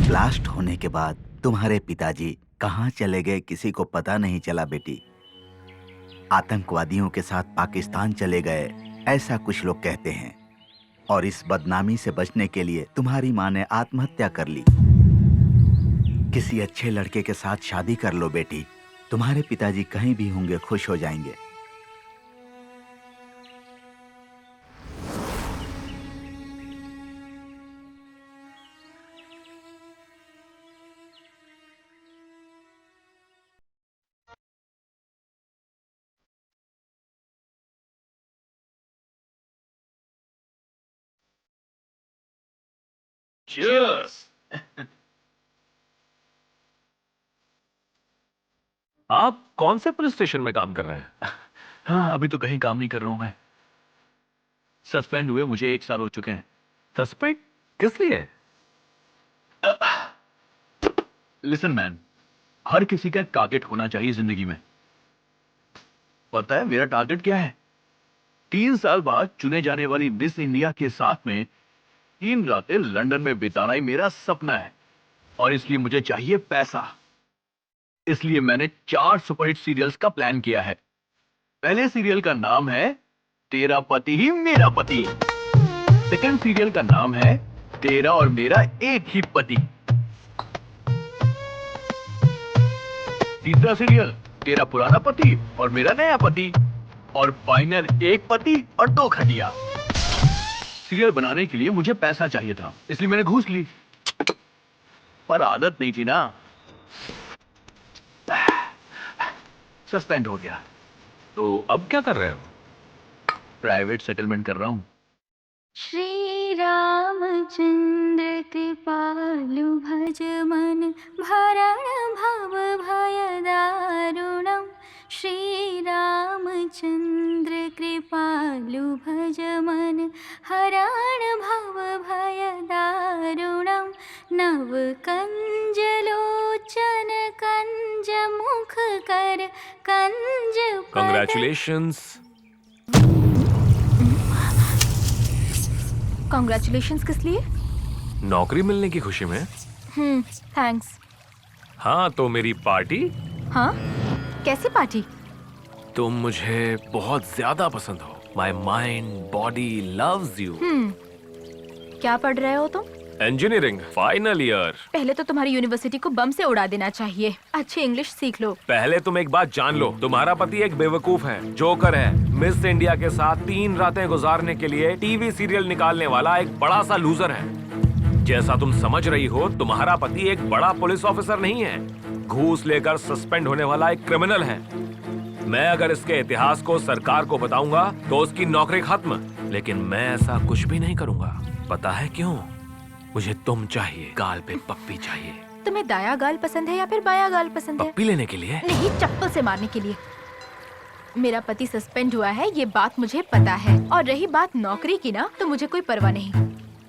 ब्लास्ट होने के बाद तुम्हारे पिताजी कहाँ चले गए किसी को पता नहीं चला बेटी। आतंकवादियों के साथ पाकिस्तान चले गए, ऐसा कुछ लोग कहते हैं। और इस बदनामी से बचने के लिए तुम्हारी माँ ने आत्महत्या कर ली। किसी अच्छे लड़के के साथ शादी कर लो बेटी, तुम्हारे पिताजी कहीं भी होंगे खुश हो जाएंगे। Cheers! आप कौन से पुलिस स्टेशन में काम कर रहे हैं? हाँ, अभी तो कहीं काम नहीं कर रहा हूं मैं। सस्पेंड हुए मुझे 1 साल हो चुके हैं। सस्पेंड किस लिए? लिसन मैन, हर किसी का टारगेट होना चाहिए जिंदगी में। पता है मेरा टारगेट क्या है? 3 साल बाद चुने जाने वाली मिस इंडिया के साथ में 3 रातें लंदन में बिताना ही मेरा सपना है। और इसलिए मुझे चाहिए पैसा। इसलिए मैंने 4 सुपरहिट सीरियल्स का प्लान किया है। पहले सीरियल का नाम है तेरा पति ही मेरा पति। सेकंड सीरियल का नाम है तेरा और मेरा एक ही पति। तीसरा सीरियल तेरा पुराना पति और मेरा नया पति। और फाइनल एक पति और 2 खटिया। सीरियल बनाने के लिए मुझे पैसा चाहिए था, इसलिए मैंने घूस ली। पर आदत नहीं थी ना। सस्पेंड हो गया। तो अब क्या कर रहे हो? प्राइवेट सेटलमेंट कर रहा हूं। श्री रामचंद्र कृपालु भज मन भरण भव भय दारुणम। श्री रामचंद्र कृपालु भज मन हरण भव भय दारुणम। नव कंज लोचन कंज मुख कर कंज पद। Congratulations. कॉन्ग्रेचुलेशंस किस लिए? नौकरी मिलने की खुशी में। थैंक्स। हाँ, तो मेरी पार्टी? हाँ, कैसी पार्टी? तुम मुझे बहुत ज्यादा पसंद हो। My mind body loves you. क्या पढ़ रहे हो तुम? Engineering final year. पहले तो तुम्हारी यूनिवर्सिटी को बम से उड़ा देना चाहिए। अच्छी इंग्लिश सीख लो। पहले तुम एक बात जान लो, तुम्हारा पति एक बेवकूफ है, जोकर है, मिस इंडिया के साथ 3 रातें गुजारने के लिए टीवी सीरियल निकालने वाला एक बड़ा सा लूजर है। जैसा तुम समझ रही हो, तुम्हारा पति एक बड़ा पुलिस ऑफिसर नहीं है, घूस लेकर सस्पेंड होने वाला एक क्रिमिनल है। मैं अगर इसके इतिहास को सरकार को बताऊंगा तो उसकी नौकरी खत्म, लेकिन मैं ऐसा कुछ भी नहीं करूंगा। पता है क्यों? मुझे तुम चाहिए, गाल पे पप्पी चाहिए। तुम्हें दाया गाल पसंद है या फिर बाया गाल पसंद है? पप्पी लेने के लिए? नहीं, चप्पल से मारने के लिए। मेरा पति सस्पेंड हुआ है, ये बात मुझे पता है। और रही बात नौकरी की ना, तो मुझे कोई परवाह नहीं।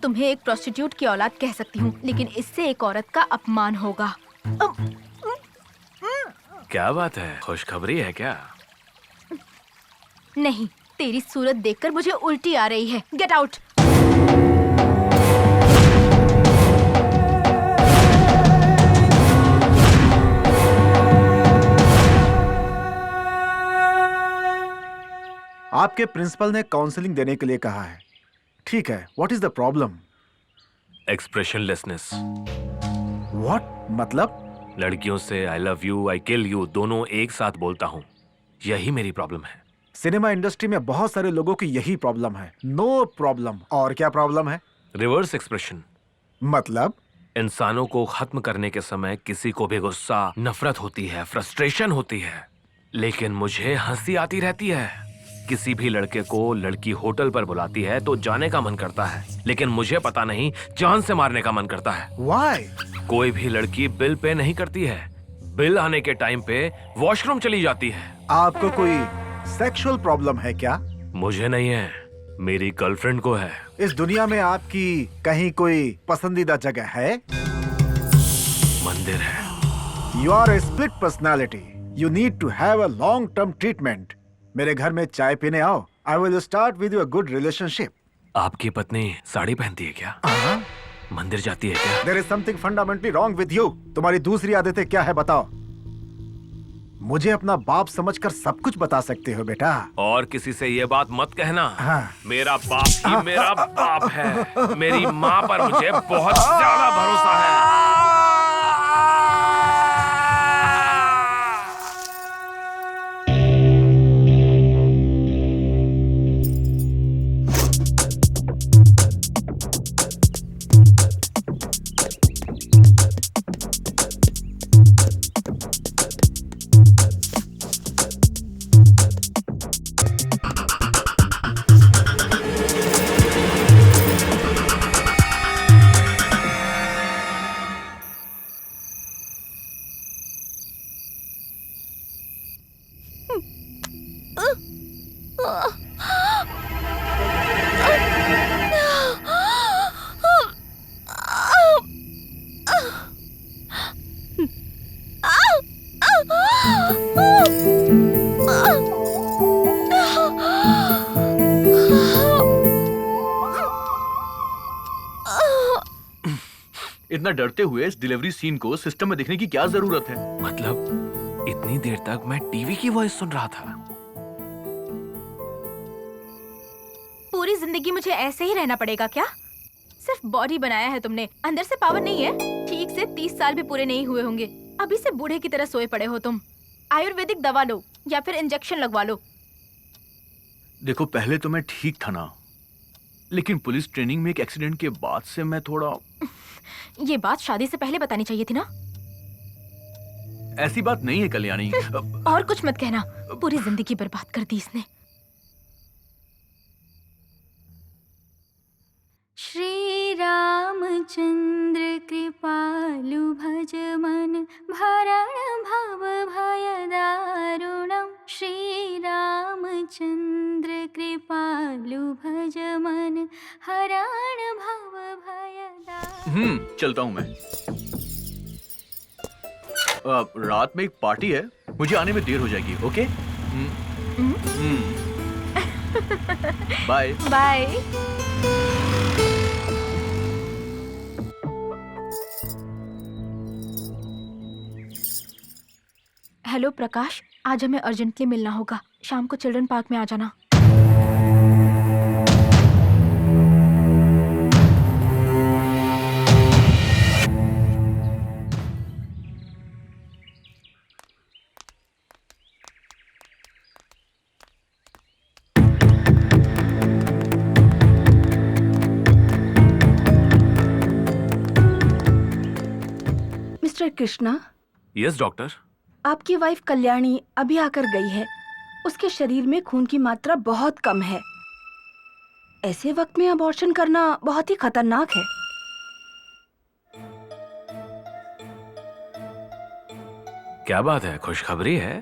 तुम्हें एक प्रोस्टिट्यूट की औलाद कह सकती हूँ, लेकिन इससे एक औरत का अपमान होगा। क्या बात है, खुशखबरी है क्या? नहीं, तेरी सूरत देखकर मुझे उल्टी आ रही है। Get out. आपके प्रिंसिपल ने काउंसलिंग देने के लिए कहा है। ठीक है, what is the problem? Expressionlessness. What मतलब? लड़कियों से I love you, I kill you दोनों एक साथ बोलता हूँ। यही मेरी प्रॉब्लम है। सिनेमा इंडस्ट्री में बहुत सारे लोगों की यही प्रॉब्लम है। No problem. और क्या प्रॉब्लम है? Reverse expression. मतलब? इंसानों को खत्म करने के समय किसी को भी गुस्सा, नफरत होती है, फ्रस्ट्रेशन होती है, लेकिन मुझे हंसी आती रहती है। किसी भी लड़के को लड़की होटल पर बुलाती है तो जाने का मन करता है, लेकिन मुझे पता नहीं जान से मारने का मन करता है। Why? कोई भी लड़की बिल पे नहीं करती है, बिल आने के टाइम पे वॉशरूम चली जाती है। आपको कोई सेक्सुअल प्रॉब्लम है क्या? मुझे नहीं है, मेरी गर्लफ्रेंड को है। इस दुनिया में आपकी कहीं कोई पसंदीदा जगह है? मंदिर है। You are a split personality. You need to have a long-term treatment. मेरे घर में चाय पीने आओ। I will start with you a good relationship. आपकी पत्नी साड़ी पहनती है क्या? मंदिर जाती है क्या? There is something fundamentally wrong with you. तुम्हारी दूसरी आदतें क्या है बताओ? मुझे अपना बाप समझकर सब कुछ बता सकते हो बेटा। और किसी से ये बात मत कहना। हाँ। मेरा बाप ही मेरा बाप है। मेरी माँ पर मुझे बहुत ज्यादा भरोसा है। इतना डरते हुए इस डिलीवरी सीन को सिस्टम में देखने की क्या जरूरत है? मतलब इतनी देर तक मैं टीवी की वॉइस सुन रहा था। पूरी जिंदगी मुझे ऐसे ही रहना पड़ेगा क्या? सिर्फ बॉडी बनाया है तुमने, अंदर से पावर नहीं है। ठीक से 30 साल भी पूरे नहीं हुए होंगे, अभी से बूढ़े की तरह सोए पड़े हो तुम। आयुर्वेदिक दवा लो या फिर इंजेक्शन लगवा लो। देखो, पहले तो मैं ठीक था ना, लेकिन पुलिस ट्रेनिंग में एक एक्सीडेंट के बाद से मैं थोड़ा... ये बात शादी से पहले बतानी चाहिए थी ना। ऐसी बात नहीं है कल्याणी। और कुछ मत कहना, पूरी जिंदगी बर्बाद कर दी इसने। श्री रामचंद्र कृपालु भज मन भरण भव भय दारुणम। श्री रामचंद्र कृपालु भज मन हरण भव भय दारुणम। चलता हूँ मैं। रात में एक पार्टी है, मुझे आने में देर हो जाएगी। Okay, bye bye. Hello Prakash, आज हमें अर्जेंटली मिलना होगा। शाम को चिल्ड्रन पार्क में आ जाना। मिस्टर कृष्णा। Yes doctor. आपकी वाइफ कल्याणी अभी आकर गई है। उसके शरीर में खून की मात्रा बहुत कम है। ऐसे वक्त में अबॉर्शन करना बहुत ही खतरनाक है। क्या बात है, खुशखबरी है?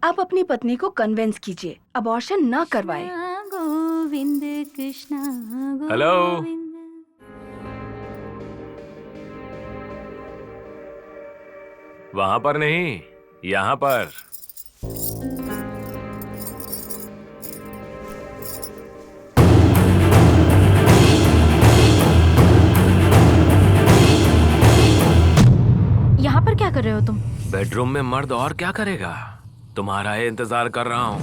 आप अपनी पत्नी को कन्विंस कीजिए, अबॉर्शन ना करवाएं। गोविंद कृष्ण हेलो। वहां पर नहीं, यहाँ पर। यहाँ पर क्या कर रहे हो तुम? बेडरूम में मर्द और क्या करेगा? तुम्हारा ही इंतजार कर रहा हूँ।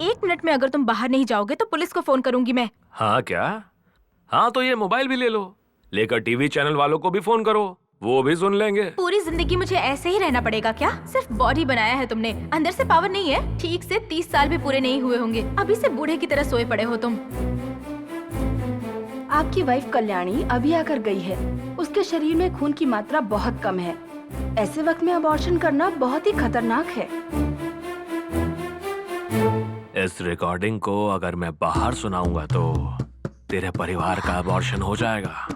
1 मिनट में अगर तुम बाहर नहीं जाओगे तो पुलिस को फोन करूंगी मैं। हाँ क्या? हाँ तो ये मोबाइल भी ले लो, लेकर टीवी चैनल वालों को भी फोन करो, वो भी सुन लेंगे। पूरी जिंदगी मुझे ऐसे ही रहना पड़ेगा क्या? सिर्फ बॉडी बनाया है तुमने, अंदर से पावर नहीं है। ठीक से 30 साल भी पूरे नहीं हुए होंगे, अभी से बूढ़े की तरह सोए पड़े हो तुम। आपकी वाइफ कल्याणी अभी आकर गई है, उसके शरीर में खून की मात्रा बहुत कम है। ऐसे वक्त में अबॉर्शन करना बहुत ही खतरनाक है। इस रिकॉर्डिंग को अगर मैं बाहर सुनाऊंगा तो तेरे परिवार का अबॉर्शन हो जाएगा।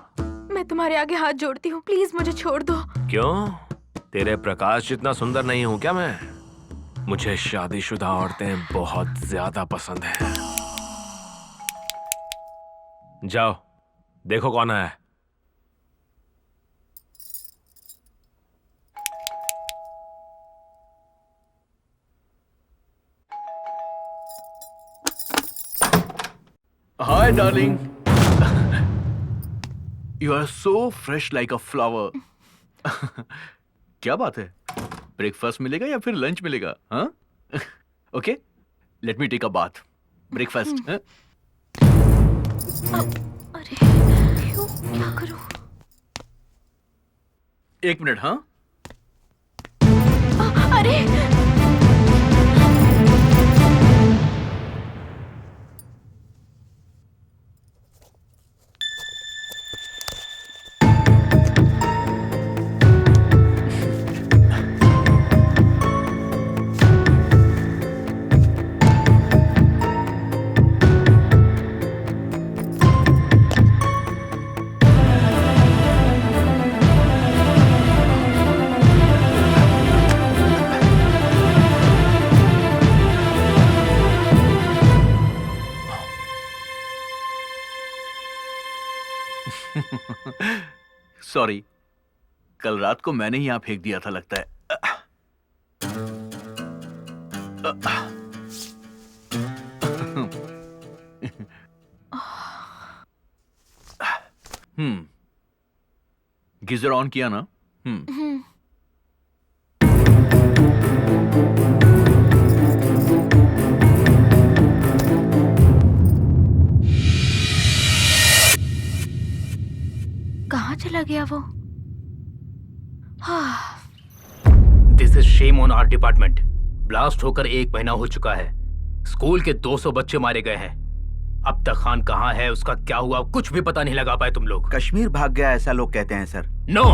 मैं तुम्हारे आगे हाथ जोड़ती हूँ, प्लीज मुझे छोड़ दो। क्यों? तेरे प्रकाश जितना सुंदर नहीं हूँ क्या मैं? मुझे शादीशुदा औरतें बहुत ज्यादा पसंद हैं। जाओ देखो कौन है। Hi, darling. You are so fresh like a flower. क्या बात है? ब्रेकफास्ट मिलेगा या फिर लंच मिलेगा? हाँ? Okay. Let me take a bath. Breakfast. हाँ? अरे क्यों, क्या करूं? 1 मिनट। हाँ? अरे सॉरी, कल रात को मैंने ही यहाँ फेंक दिया था लगता है। गीजर ऑन किया ना? कहाँ चला गया वो? हाँ। This is shame on our department. Blast होकर 1 महीना हो चुका है। स्कूल के 200 बच्चे मारे गए हैं। अब तक खान कहाँ है, उसका क्या हुआ, कुछ भी पता नहीं लगा पाए तुम लोग। कश्मीर भाग गया ऐसा लोग कहते हैं सर। No,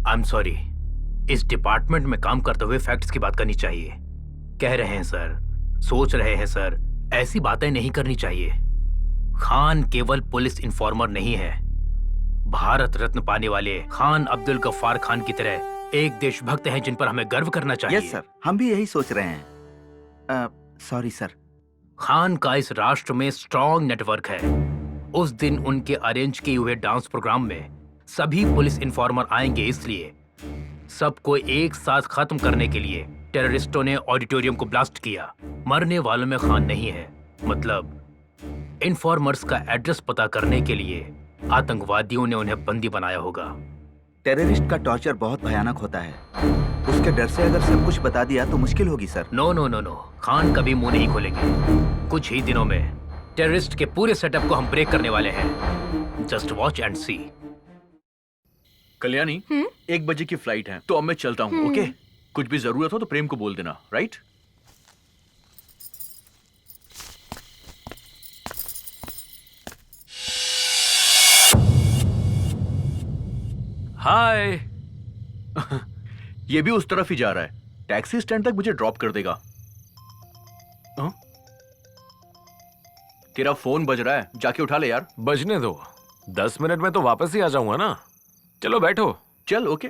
I am sorry. इस डिपार्टमेंट में काम करते हुए फैक्ट्स की बात करनी चाहिए। कह रहे हैं सर, सोच रहे हैं सर, ऐसी बातें नहीं करनी चाहिए। खान केवल पुलिस इन्फॉर्मर नहीं है, भारत रत्न पाने वाले खान अब्दुल गफ्फार खान की तरह एक देशभक्त हैं जिन पर हमें गर्व करना चाहिए। यस सर, हम भी यही सोच रहे हैं। Sorry sir. खान का इस राष्ट्र में स्ट्रॉन्ग नेटवर्क है। उस दिन उनके अरेंज किए हुए डांस प्रोग्राम में सभी पुलिस इन्फॉर्मर आएंगे, इसलिए सबको एक साथ खत्म करने के लिए टेररिस्टों ने ऑडिटोरियम को ब्लास्ट किया। मरने वालों में खान नहीं है, मतलब इन्फॉर्मर्स का एड्रेस पता करने के लिए आतंकवादियों ने उन्हें बंदी बनाया होगा। टेररिस्ट का टॉर्चर बहुत भयानक होता है। उसके डर से अगर सब कुछ बता दिया तो मुश्किल होगी सर। No no no no, Khan कभी मुंह नहीं खोलेंगे। कुछ ही दिनों में टेररिस्ट के पूरे सेटअप को हम ब्रेक करने वाले हैं। जस्ट वॉच एंड सी। कल्याणी, 1 बजे की फ्लाइट है, तो अब मैं चलता हूँ। ओके? कुछ भी जरूरत हो तो प्रेम को बोल देना, राइट? हाय। ये भी उस तरफ ही जा रहा है। टैक्सी स्टैंड तक मुझे ड्रॉप कर देगा। तेरा फोन बज रहा है, जाके उठा ले यार। बजने दो, 10 मिनट में तो वापस ही आ जाऊंगा ना। चलो बैठो। चल ओके।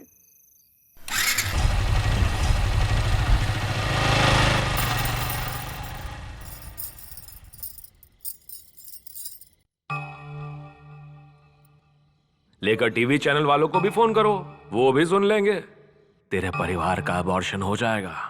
लेकर टीवी चैनल वालों को भी फोन करो, वो भी सुन लेंगे। तेरे परिवार का अबॉर्शन हो जाएगा।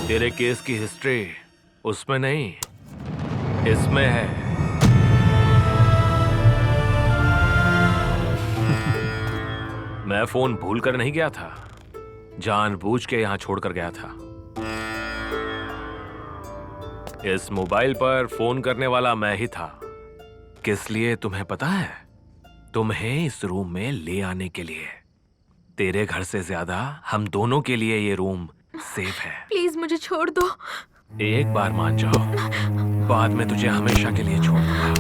तेरे केस की हिस्ट्री उसमें नहीं, इसमें है। मैं फोन भूल कर नहीं गया था, जानबूझ के यहां छोड़कर गया था। इस मोबाइल पर फोन करने वाला मैं ही था। किस लिए तुम्हें पता है? तुम्हें इस रूम में ले आने के लिए। तेरे घर से ज्यादा हम दोनों के लिए ये रूम सेफ है। प्लीज मुझे छोड़ दो। एक बार मान जाओ, बाद में तुझे हमेशा के लिए छोड़ दूंगा।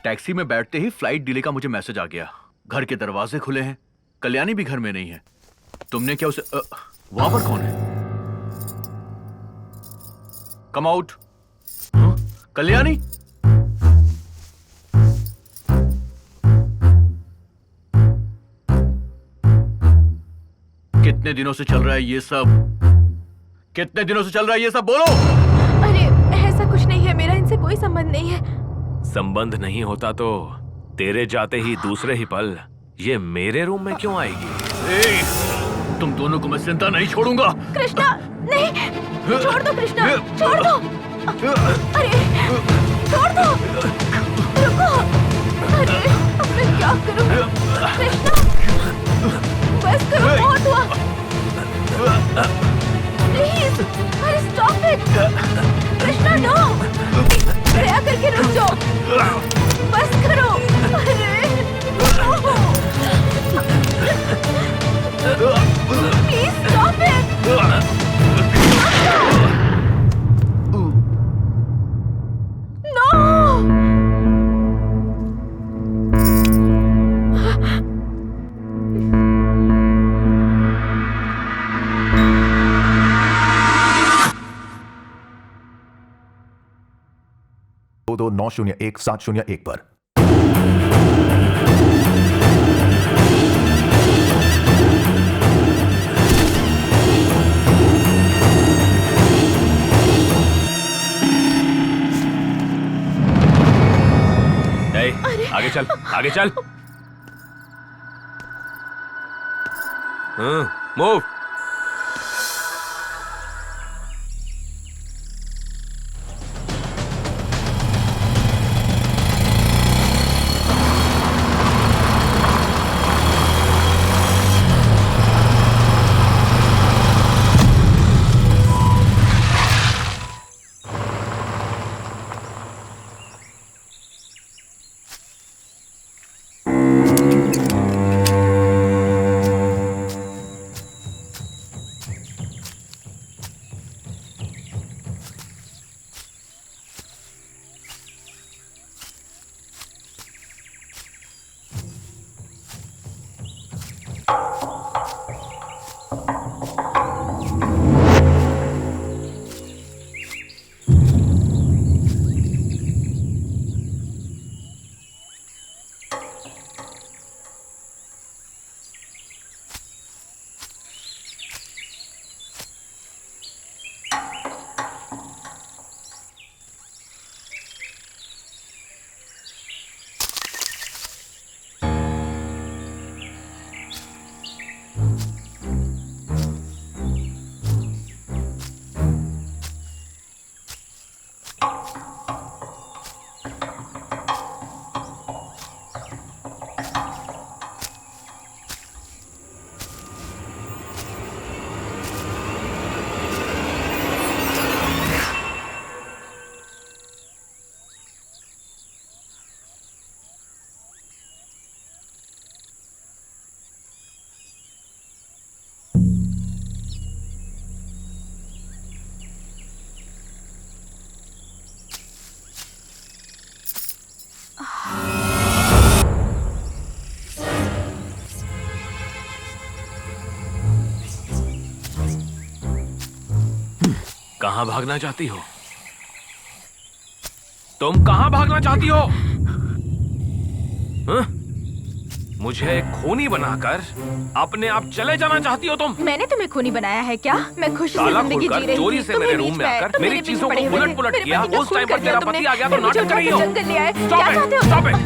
टैक्सी में बैठते ही फ्लाइट डिले का मुझे मैसेज आ गया। घर के दरवाजे खुले हैं, कल्याणी भी घर में नहीं है। तुमने क्या उसे वहां पर कौन है? Come out. कल्याणी, कितने दिनों से चल रहा है ये सब? कितने दिनों से चल रहा है ये सब? बोलो। अरे ऐसा कुछ नहीं है, मेरा इनसे कोई संबंध नहीं है। संबंध नहीं होता तो तेरे जाते ही दूसरे ही पल ये मेरे रूम में क्यों आएगी? तुम दोनों को मैं जिंदा नहीं छोड़ूंगा। कृष्णा, नहीं, छोड़ दो कृष्णा, छोड़ दो। अरे छोड़ दो, रुको। अरे अब मैं क्या करूं? कृष्णा, बस करो, बहुत हुआ। प्लीज, अरे स्टॉप इट। कृष्णा नो, दया करके रुक जाओ, बस करो। अरे प्लीज स्टॉप इट। नो। दो 901-701 पर। आगे चल, आगे चल। मूव। कहां भागना चाहती हो? तुम कहां भागना चाहती हो? हाँ? मुझे खूनी बनाकर अपने आप चले जाना चाहती हो तुम? मैंने तुम्हें खूनी बनाया है क्या? मैं खुशी से ताला जिंदगी खोलकर जी रही चोरी थी। से तुम्हें मेरे बीच रूम में में आकर तुम मेरी मेरे चीजों पीछे को पड़े हुए उलट-पुलट थे। किया। मेरे पति उस का टाइम पर खून तेरा कर दिया पति आ गया तो तुमने। नाटक मुझे कर रही उठा हो। के जंगल ले आए। क्या चाहते हो? Stop it!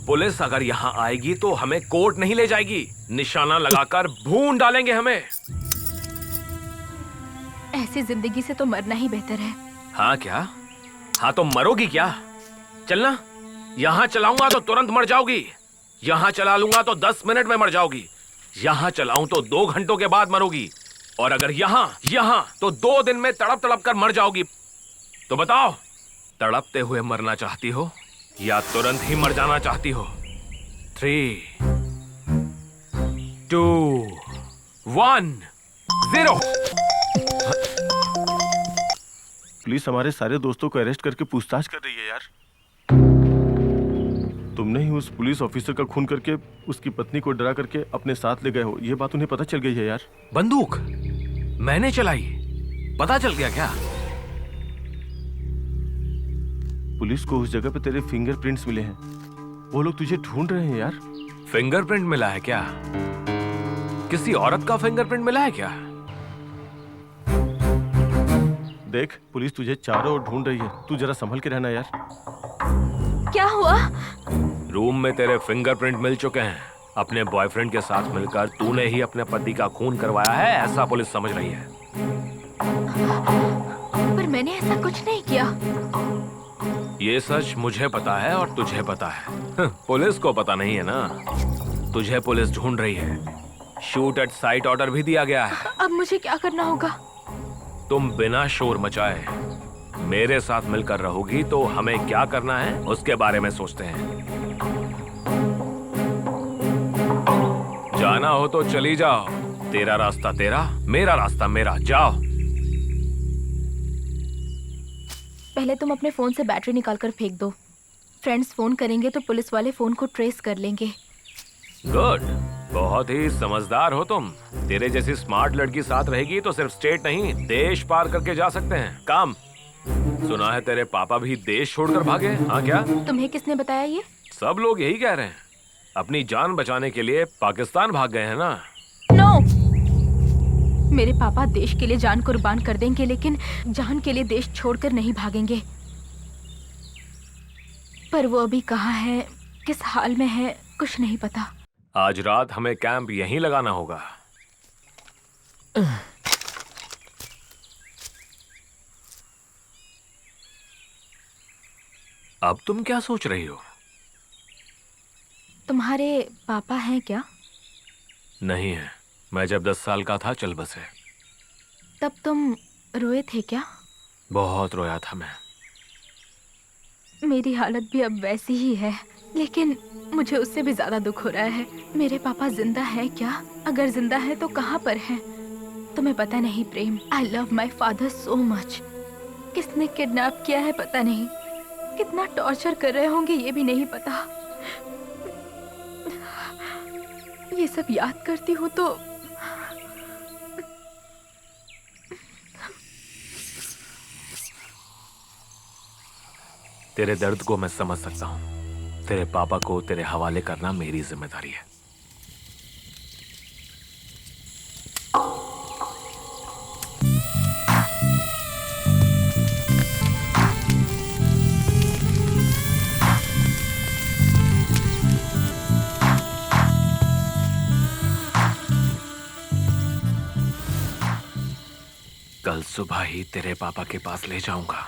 पुलिस अगर यहाँ आएगी तो हमें कोर्ट नहीं ले जाएगी, निशाना लगाकर भून डालेंगे हमें। ऐसी जिंदगी से तो मरना ही बेहतर है। हाँ क्या? हाँ तो मरोगी क्या? चलना, यहाँ चलाऊंगा तो तुरंत मर जाओगी, यहाँ चला लूंगा तो 10 मिनट में मर जाओगी, यहाँ चलाऊं तो 2 घंटों के बाद मरोगी, और अगर यहाँ तो 2 दिन में तड़प तड़प कर मर जाओगी। तो बताओ, तड़पते हुए मरना चाहती हो या तुरंत ही मर जाना चाहती हो? 3, 2, 1, 0। पुलिस हमारे सारे दोस्तों को अरेस्ट करके पूछताछ कर रही है यार। तुमने ही उस पुलिस ऑफिसर का खून करके उसकी पत्नी को डरा करके अपने साथ ले गए हो, ये बात उन्हें पता चल गई है यार। बंदूक मैंने चलाई, पता चल गया क्या? पुलिस को उस जगह पे तेरे फिंगरप्रिंट्स मिले हैं, वो लोग तुझे ढूंढ रहे हैं यार। फिंगरप्रिंट मिला है क्या? किसी औरत का फिंगरप्रिंट मिला है क्या? देख, पुलिस तुझे चारों ओर ढूंढ रही है, तू जरा संभल के रहना यार। क्या हुआ? रूम में तेरे फिंगरप्रिंट मिल चुके हैं। अपने बॉयफ्रेंड के साथ मिलकर तूने ही अपने पति का खून करवाया है, ऐसा पुलिस समझ रही है। पर मैंने ऐसा कुछ नहीं किया। ये सच मुझे पता है और तुझे पता है, पुलिस को पता नहीं है ना। तुझे पुलिस ढूंढ रही है, शूट एट साइट ऑर्डर भी दिया गया है। अब मुझे क्या करना होगा? तुम बिना शोर मचाए मेरे साथ मिलकर रहोगी तो हमें क्या करना है उसके बारे में सोचते हैं। जाना हो तो चली जाओ, तेरा रास्ता तेरा, मेरा रास्ता मेरा, जाओ। पहले तुम अपने फोन से बैटरी निकालकर फेंक दो। फ्रेंड्स फोन करेंगे तो पुलिस वाले फोन को ट्रेस कर लेंगे। गुड, बहुत ही समझदार हो तुम। तेरे जैसी स्मार्ट लड़की साथ रहेगी तो सिर्फ स्टेट नहीं, देश पार करके जा सकते हैं। काम सुना है तेरे पापा भी देश छोड़कर भागे? हाँ क्या? तुम्हें किसने बताया ये? सब लोग यही कह रहे हैं, अपनी जान बचाने के लिए पाकिस्तान भाग गए हैं ना। नो, मेरे पापा देश के लिए जान कुर्बान कर देंगे, लेकिन जान के लिए देश छोड़कर नहीं भागेंगे। पर वो अभी कहाँ है, किस हाल में है, कुछ नहीं पता। आज रात हमें कैंप यहीं लगाना होगा। अब तुम क्या सोच रही हो? तुम्हारे पापा हैं क्या? नहीं है, मैं जब 10 साल का था चल बसे। तब तुम रोए थे क्या? बहुत रोया था मैं। मेरी हालत भी अब वैसी ही है, लेकिन मुझे उससे भी ज्यादा दुख हो रहा है। मेरे पापा जिंदा हैं क्या? अगर जिंदा है तो कहाँ पर हैं? तुम्हें पता नहीं Prem, I love my father so much. किसने किडनैप किया है पता नहीं, कितना टॉर्चर कर रहे होंगे ये भी नहीं पता। ये सब याद करती हूँ तो तेरे दर्द को मैं समझ सकता हूँ। तेरे पापा को तेरे हवाले करना मेरी जिम्मेदारी है। कल सुबह ही तेरे पापा के पास ले जाऊंगा।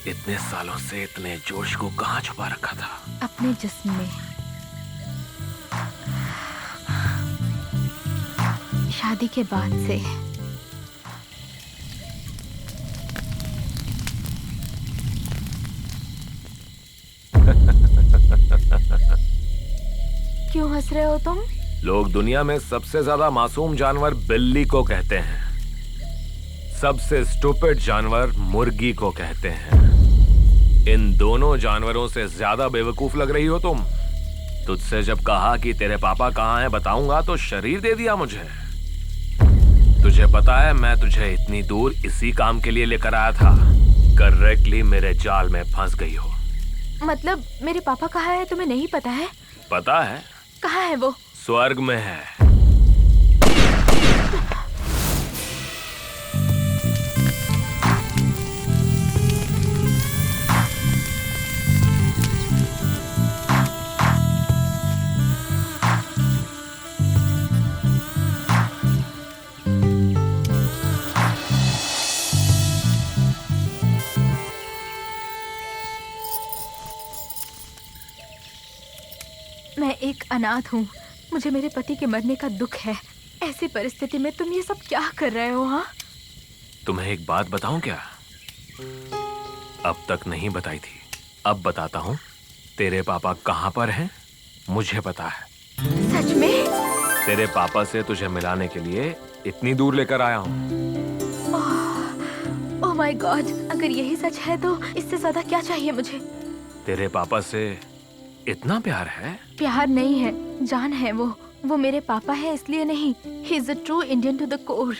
इतने सालों से इतने जोश को कहाँ छुपा रखा था? अपने जिस्म में। शादी के बाद से। क्यों हंस रहे हो तुम? लोग दुनिया में सबसे ज्यादा मासूम जानवर बिल्ली को कहते हैं। सबसे स्टूपिड जानवर मुर्गी को कहते हैं। इन दोनों जानवरों से ज्यादा बेवकूफ लग रही हो तुम। तुझसे जब कहा कि तेरे पापा कहाँ हैं बताऊंगा तो शरीर दे दिया मुझे। तुझे पता है मैं तुझे इतनी दूर इसी काम के लिए लेकर आया था। करेक्टली मेरे जाल में फंस गई हो। मतलब मेरे पापा कहाँ है तुम्हें नहीं पता है? पता है। कहाँ है वो? स्वर्ग में है। मैं एक अनाथ हूँ। मुझे मेरे पति के मरने का दुख है। ऐसी परिस्थिति में तुम ये सब क्या कर रहे हो? हाँ, तुम्हें एक बात बताऊं क्या? अब तक नहीं बताई थी, अब बताता हूँ। तेरे पापा कहाँ पर हैं मुझे पता है। सच में? तेरे पापा से तुझे मिलाने के लिए इतनी दूर लेकर आया हूँ। ओह माय गॉड, अगर यही सच है तो इससे ज्यादा क्या चाहिए मुझे? तेरे पापा से इतना प्यार है? प्यार नहीं है, जान है वो मेरे पापा है इसलिए नहीं। He is a true Indian to the core.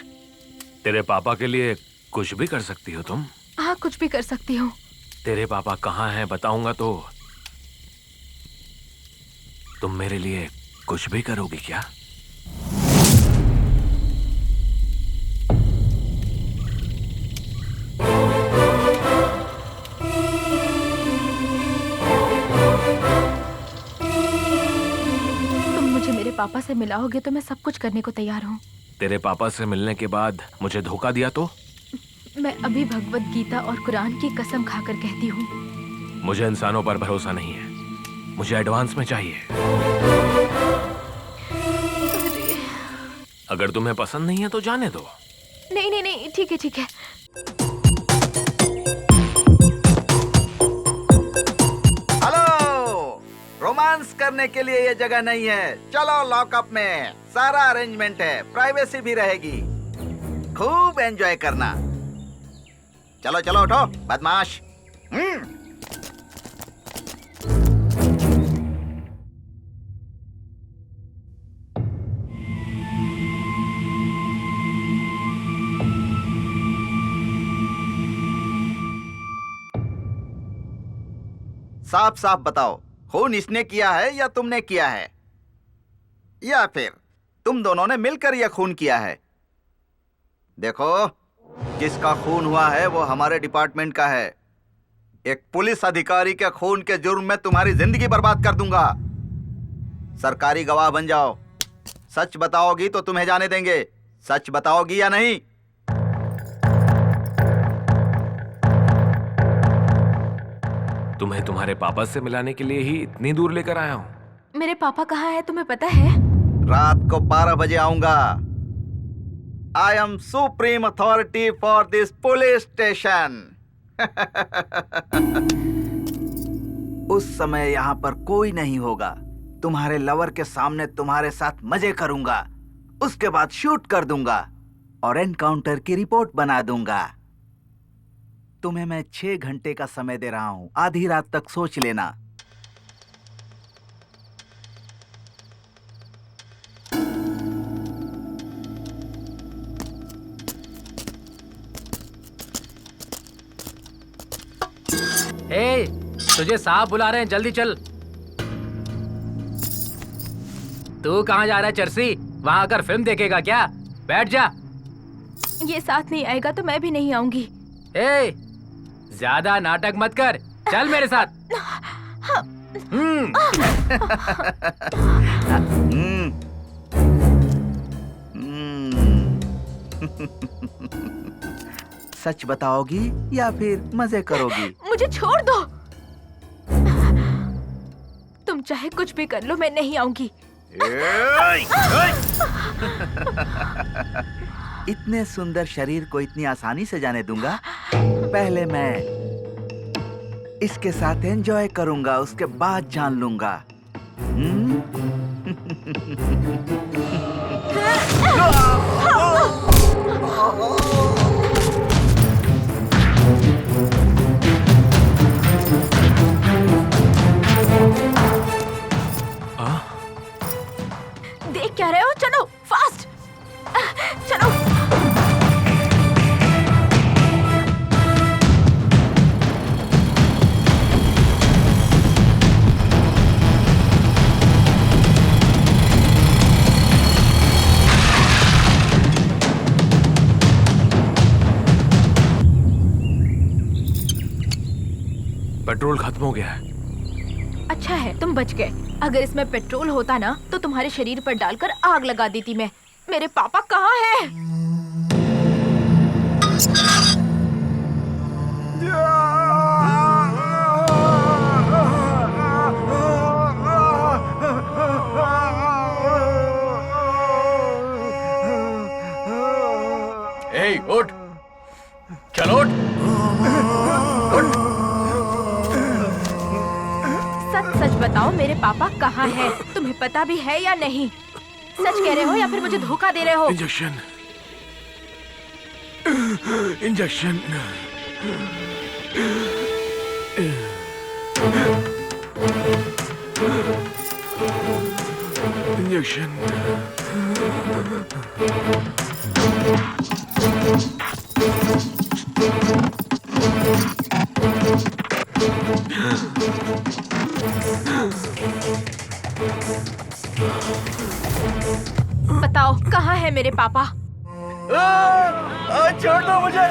तेरे पापा के लिए कुछ भी कर सकती हो तुम? हाँ, कुछ भी कर सकती हूँ। तेरे पापा कहाँ हैं बताऊंगा तो तुम मेरे लिए कुछ भी करोगी क्या? पापा से मिलाओगे तो मैं सब कुछ करने को तैयार हूँ। तेरे पापा से मिलने के बाद मुझे धोखा दिया तो? मैं अभी भगवत गीता और कुरान की कसम खाकर कहती हूँ। मुझे इंसानों पर भरोसा नहीं है, मुझे एडवांस में चाहिए। अगर तुम्हें पसंद नहीं है तो जाने दो। नहीं नहीं नहीं, ठीक है ठीक है। रोमांस करने के लिए ये जगह नहीं है। चलो लॉकअप में, सारा अरेंजमेंट है, प्राइवेसी भी रहेगी। खूब एंजॉय करना। चलो चलो उठो बदमाश। साफ साफ बताओ, खून इसने किया है या तुमने किया है, या फिर तुम दोनों ने मिलकर यह खून किया है? देखो, जिसका खून हुआ है वो हमारे डिपार्टमेंट का है। एक पुलिस अधिकारी के खून के जुर्म में तुम्हारी जिंदगी बर्बाद कर दूंगा। सरकारी गवाह बन जाओ। सच बताओगी तो तुम्हें जाने देंगे। सच बताओगी या नहीं? तुम्हें तुम्हारे पापा से मिलाने के लिए ही इतनी दूर लेकर आया हूँ। मेरे पापा कहाँ हैं तुम्हें पता है? रात को 12 बजे आऊंगा। I am supreme authority for this police station. उस समय यहाँ पर कोई नहीं होगा। तुम्हारे लवर के सामने तुम्हारे साथ मजे करूंगा, उसके बाद शूट कर दूंगा और एनकाउंटर की रिपोर्ट बना दूंगा। तुम्हें मैं 6 घंटे का समय दे रहा हूं, आधी रात तक सोच लेना। ए, तुझे साहब बुला रहे हैं, जल्दी चल। तू कहाँ जा रहा है चर्सी? वहां आकर फिल्म देखेगा क्या? बैठ जा। ये साथ नहीं आएगा तो मैं भी नहीं आऊंगी। ए, ज्यादा नाटक मत कर, चल मेरे साथ। सच बताओगी या फिर मजे करोगी? मुझे छोड़ दो। तुम चाहे कुछ भी कर लो, मैं नहीं आऊंगी। इतने सुंदर शरीर को इतनी आसानी से जाने दूंगा? पहले मैं इसके साथ एंजॉय करूंगा, उसके बाद जान लूंगा। पेट्रोल खत्म हो गया है। अच्छा है तुम बच गए। अगर इसमें पेट्रोल होता ना तो तुम्हारे शरीर पर डालकर आग लगा देती मैं। मेरे पापा कहाँ हैं? ए, उठ, चलो उठ। सच सच बताओ मेरे पापा कहाँ हैं? तुम्हें पता भी है या नहीं? सच कह रहे हो या फिर मुझे धोखा दे रहे हो? Injection, injection, injection. बताओ कहाँ है मेरे पापा? छोड़ दो मुझे।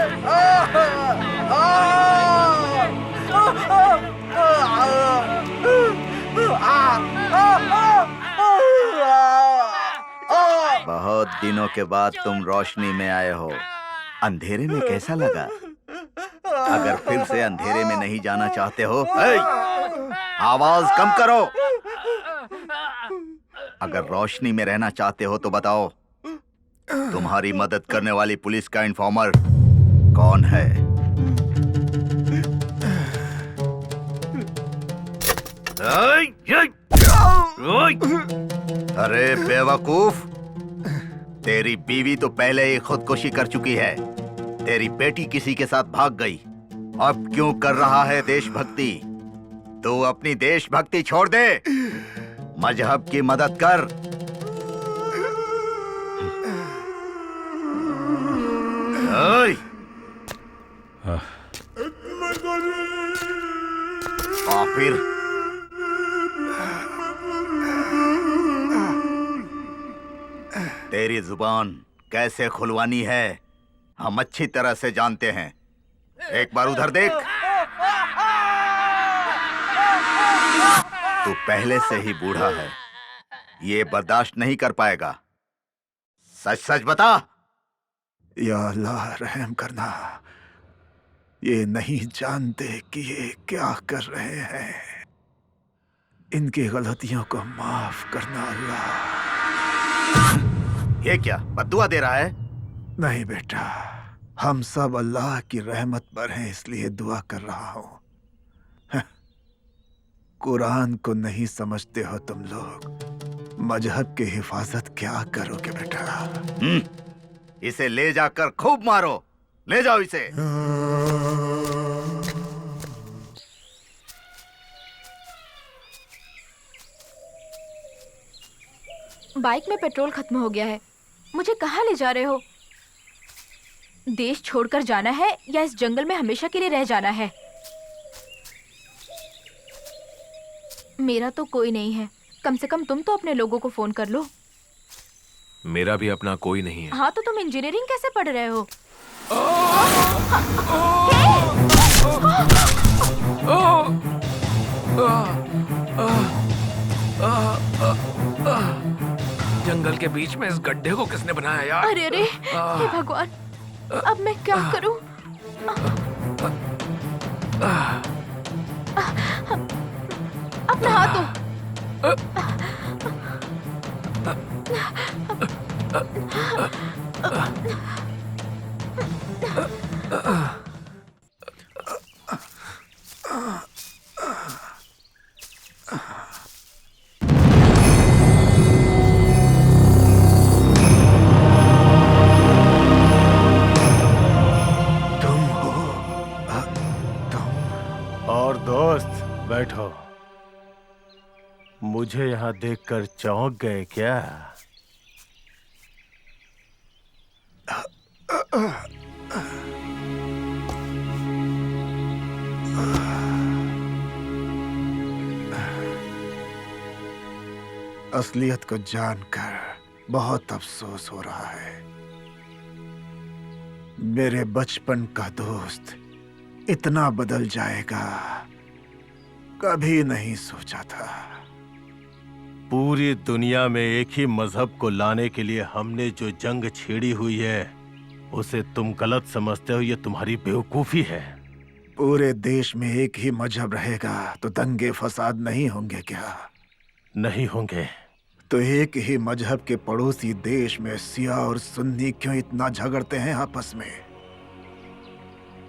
बहुत दिनों के बाद तुम रोशनी में आए हो। अंधेरे में कैसा लगा? अगर फिर से अंधेरे में नहीं जाना चाहते हो, आवाज कम करो। अगर रोशनी में रहना चाहते हो तो बताओ, तुम्हारी मदद करने वाली पुलिस का इन्फॉर्मर कौन है? अरे बेवकूफ, तेरी बीवी तो पहले ही खुदकुशी कर चुकी है। तेरी बेटी किसी के साथ भाग गई। अब क्यों कर रहा है देशभक्ति? तू अपनी देशभक्ति छोड़ दे, मजहब की मदद कर। काफिर, तेरी जुबान कैसे खुलवानी है हम अच्छी तरह से जानते हैं। एक बार उधर देख। तू पहले से ही बूढ़ा है, ये बर्दाश्त नहीं कर पाएगा। सच सच बता। या अल्लाह रहम करना, ये नहीं जानते कि ये क्या कर रहे हैं। इनकी गलतियों को माफ करना अल्लाह। ये क्या बद्दुआ दे रहा है? नहीं बेटा, हम सब अल्लाह की रहमत पर हैं इसलिए दुआ कर रहा हूं। कुरान को नहीं समझते हो तुम लोग। मजहब की हिफाजत क्या करोगे बेटा? इसे ले जाकर खूब मारो। ले जाओ इसे। बाइक में पेट्रोल खत्म हो गया है। मुझे कहाँ ले जा रहे हो? देश छोड़कर जाना है या इस जंगल में हमेशा के लिए रह जाना है? मेरा तो कोई नहीं है। कम से कम तुम तो अपने लोगों को फोन कर लो। मेरा भी अपना कोई नहीं है। हाँ तो तुम इंजीनियरिंग कैसे पढ़ रहे हो? जंगल के बीच में इस गड्ढे को किसने बनाया यार? अरे अरे, हे भगवान, अब मैं क्या करूं? अपना हाथ दो। और दोस्त बैठो। मुझे यहाँ देखकर चौंक गए क्या? असलियत को जानकर बहुत अफसोस हो रहा है। मेरे बचपन का दोस्त इतना बदल जाएगा कभी नहीं सोचा था। पूरी दुनिया में एक ही मजहब को लाने के लिए हमने जो जंग छेड़ी हुई है उसे तुम गलत समझते हो, ये तुम्हारी बेवकूफी है। पूरे देश में एक ही मजहब रहेगा तो दंगे फसाद नहीं होंगे क्या? नहीं होंगे। तो एक ही मजहब के पड़ोसी देश में सिया और सुन्नी क्यों इतना झगड़ते हैं आपस में?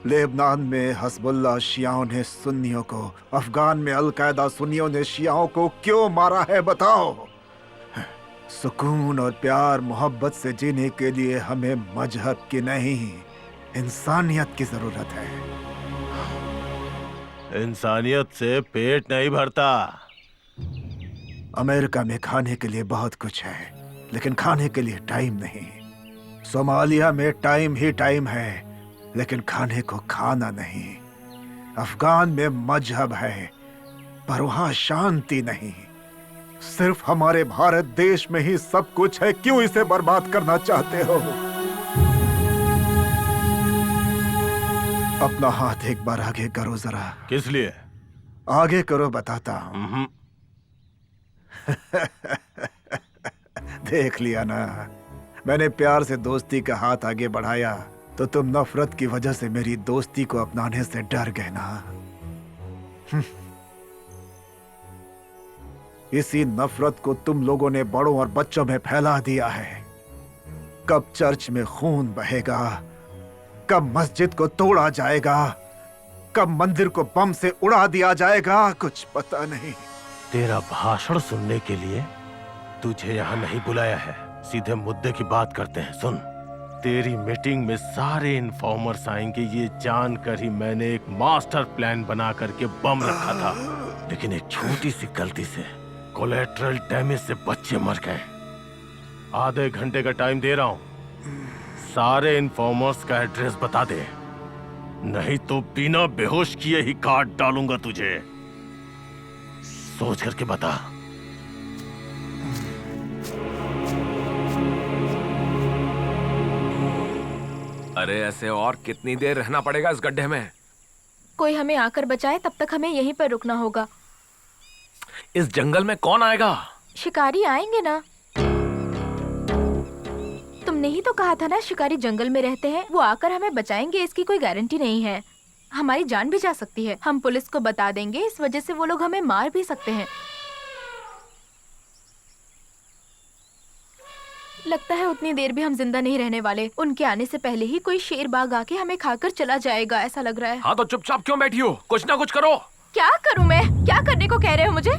लेबनान में हस्बुल्ला शियाओं ने सुन्नियों को, अफगान में अलकायदा सुन्नियों ने शियाओं को क्यों मारा है बताओ? सुकून और प्यार मोहब्बत से जीने के लिए हमें मजहब की नहीं, इंसानियत की जरूरत है। इंसानियत से पेट नहीं भरता। अमेरिका में खाने के लिए बहुत कुछ है, लेकिन खाने के लिए टाइम नहीं। सोमालिया में टाइम ही टाइम है, लेकिन खाने को खाना नहीं। अफगान में मजहब है, पर वहां शांति नहीं। सिर्फ हमारे भारत देश में ही सब कुछ है, क्यों इसे बर्बाद करना चाहते हो? अपना हाथ एक बार आगे करो जरा। किस लिए? आगे करो, बताता हूं। देख लिया ना, मैंने प्यार से दोस्ती का हाथ आगे बढ़ाया तो तुम नफरत की वजह से मेरी दोस्ती को अपनाने से डर गए ना। इसी नफरत को तुम लोगों ने बड़ों और बच्चों में फैला दिया है। कब चर्च में खून बहेगा, कब मस्जिद को तोड़ा जाएगा, कब मंदिर को बम से उड़ा दिया जाएगा, कुछ पता नहीं। तेरा भाषण सुनने के लिए तुझे यहाँ नहीं बुलाया है, सीधे मुद्दे की बात करते हैं। सुन, तेरी मीटिंग में सारे इन्फॉर्मर्स आएंगे, ये जानकर ही मैंने एक मास्टर प्लान बना करके बम रखा था, लेकिन एक छोटी सी गलती से कोलेट्रल डैमेज से बच्चे मर गए। आधे घंटे का टाइम दे रहा हूँ, सारे इन्फॉर्मर्स का एड्रेस बता दे, नहीं तो बिना बेहोश किए ही काट डालूंगा तुझे। सोच करके बता। अरे ऐसे और कितनी देर रहना पड़ेगा इस गड्ढे में? कोई हमें आकर बचाए, तब तक हमें यहीं पर रुकना होगा। इस जंगल में कौन आएगा? शिकारी आएंगे ना। तुमने ही तो कहा था ना, शिकारी जंगल में रहते हैं, वो आकर हमें बचाएंगे, इसकी कोई गारंटी नहीं है। हमारी जान भी जा सकती है। हम पुलिस को बता देंगे, इस वजह से वो लोग हमें मार भी सकते हैं। लगता है उतनी देर भी हम जिंदा नहीं रहने वाले। उनके आने से पहले ही कोई शेर बाग आके हमें खाकर चला जाएगा, ऐसा लग रहा है। हाँ तो चुपचाप क्यों बैठी हो? कुछ ना कुछ करो। क्या करूं मैं? क्या करने को कह रहे हो मुझे?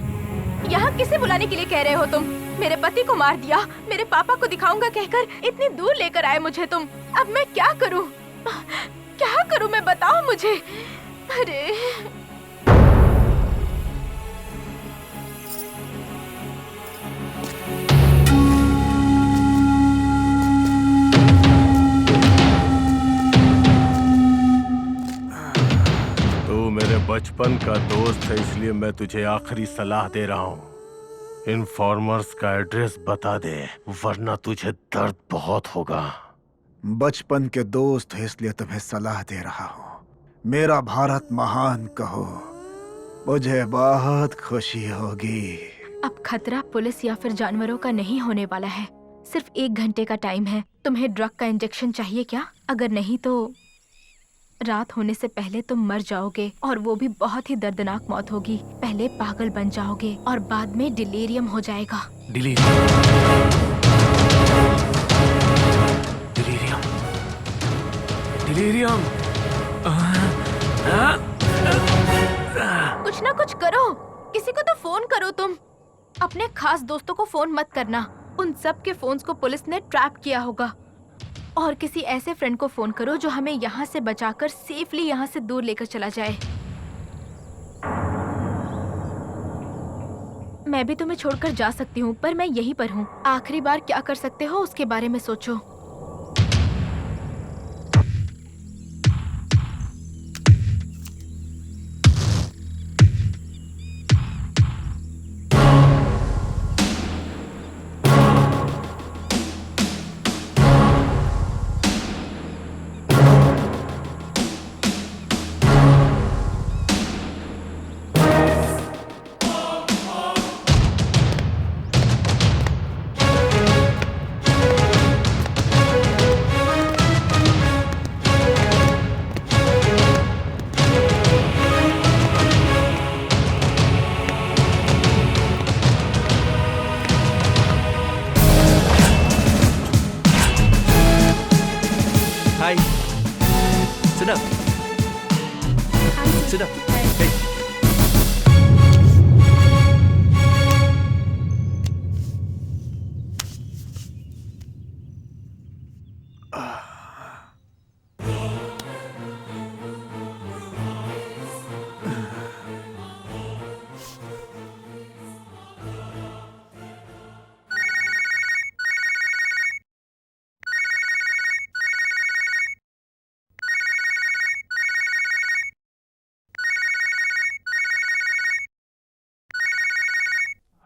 यहाँ किसे बुलाने के लिए कह रहे हो तुम? मेरे पति को मार दिया, मेरे पापा को दिखाऊंगा कहकर इतनी दूर लेकर आए मुझे तुम। अब मैं क्या करूं? क्या करूं मैं, बताओ मुझे। अरे तू मेरे बचपन का दोस्त है, इसलिए मैं तुझे आखिरी सलाह दे रहा हूँ। इन्फॉर्मर्स का एड्रेस बता दे, वरना तुझे दर्द बहुत होगा। बचपन के दोस्त है इसलिए तुम्हें सलाह दे रहा हूँ। मेरा भारत महान कहो, मुझे बहुत खुशी होगी। अब खतरा पुलिस या फिर जानवरों का नहीं होने वाला है। सिर्फ 1 घंटे का टाइम है। तुम्हें ड्रग का इंजेक्शन चाहिए क्या? अगर नहीं तो रात होने से पहले तुम मर जाओगे, और वो भी बहुत ही दर्दनाक मौत होगी। पहले पागल बन जाओगे और बाद में डिलीरियम हो जाएगा। डिलीरियम। कुछ ना कुछ करो, किसी को तो फोन करो तुम। अपने खास दोस्तों को फोन मत करना, उन सब के फोन्स को पुलिस ने ट्रैप किया होगा। और किसी ऐसे फ्रेंड को फोन करो जो हमें यहाँ से बचाकर सेफली यहाँ से दूर लेकर चला जाए। मैं भी तुम्हें छोड़कर जा सकती हूँ, पर मैं यहीं पर हूँ। आखिरी बार क्या कर सकते हो उसके बारे में सोचो।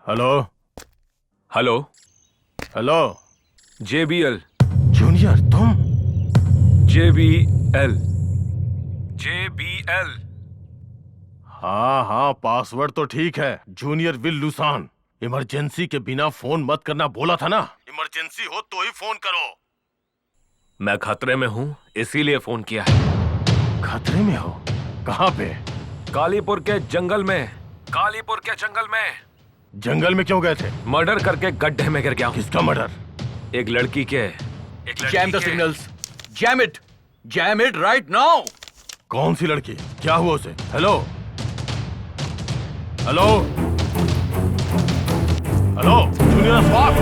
Hello hello hello JBL junior, तुम? JBL हाँ हाँ, पासवर्ड तो ठीक है, जूनियर विल लुसान। इमरजेंसी के बिना फोन मत करना बोला था ना। इमरजेंसी हो तो ही फोन करो। मैं खतरे में हूँ, इसीलिए फोन किया है। खतरे में हो? कहाँ पे? कालीपुर के जंगल में। कालीपुर के जंगल में। जंगल में क्यों गए थे? मर्डर करके गड्ढे में गिर गया हूँ। किसका मर्डर? एक लड़की के। Jam the signals, jam it right now. कौन सी लड़की? क्या हुआ उसे? Hello hello hello junior Ashfaq.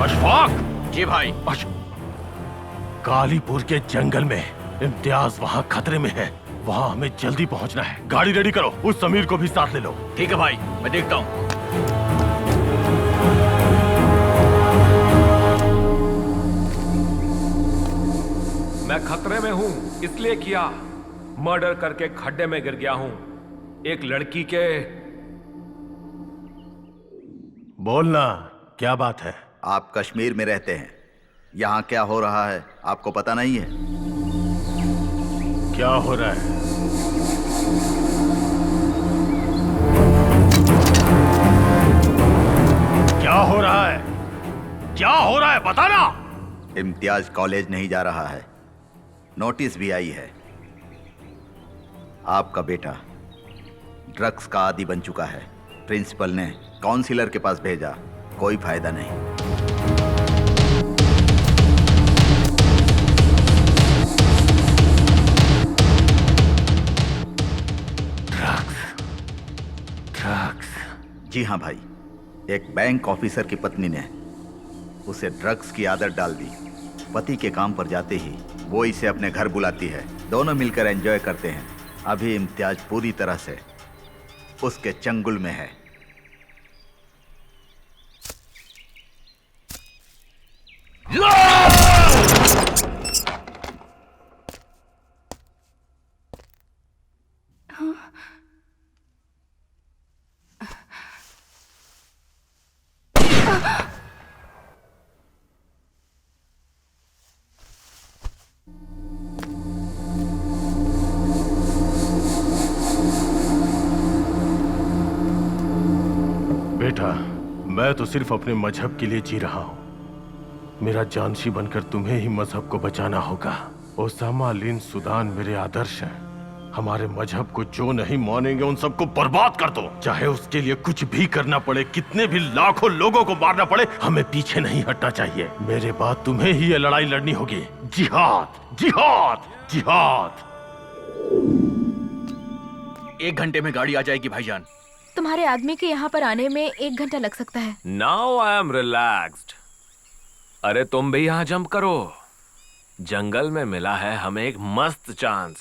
Ashfaq. जी भाई। कालीपुर के जंगल में इम्तियाज वहाँ खतरे में है, वहाँ हमें जल्दी पहुँचना है। गाड़ी रेडी करो, उस समीर को भी साथ ले लो। ठीक है भाई, मैं देखता हूँ। मैं खतरे में हूँ, इसलिए किया। मर्डर करके खड्डे में गिर गया हूँ, एक लड़की के। बोलना, क्या बात है? आप कश्मीर में रहते हैं, यहाँ क्या हो रहा है आपको पता नहीं है? क्या हो रहा है? क्या हो रहा है? क्या हो रहा है बताना। इम्तियाज कॉलेज नहीं जा रहा है, नोटिस भी आई है। आपका बेटा ड्रग्स का आदी बन चुका है। प्रिंसिपल ने काउंसिलर के पास भेजा, कोई फायदा नहीं। ड्रग्स? जी हाँ भाई, एक बैंक ऑफिसर की पत्नी ने उसे ड्रग्स की आदत डाल दी। पति के काम पर जाते ही वो इसे अपने घर बुलाती है, दोनों मिलकर एंजॉय करते हैं। अभी इम्तियाज पूरी तरह से उसके चंगुल में है। बेटा, मैं तो सिर्फ अपने मजहब के लिए जी रहा हूँ। मेरा जानशी बनकर तुम्हें ही मजहब को बचाना होगा। ओसामा बिन सुदान मेरे आदर्श हैं। हमारे मजहब को जो नहीं मानेंगे उन सबको बर्बाद कर दो, चाहे उसके लिए कुछ भी करना पड़े, कितने भी लाखों लोगों को मारना पड़े, हमें पीछे नहीं हटना चाहिए। मेरे बाद तुम्हें ही ये लड़ाई लड़नी होगी। जिहाद, जिहाद, जिहाद। 1 घंटे में गाड़ी आ जाएगी भाईजान। तुम्हारे आदमी के यहाँ पर आने में 1 घंटा लग सकता है। Now I am relaxed. अरे तुम भी यहाँ जंप करो। जंगल में मिला है हमें एक मस्त चांस।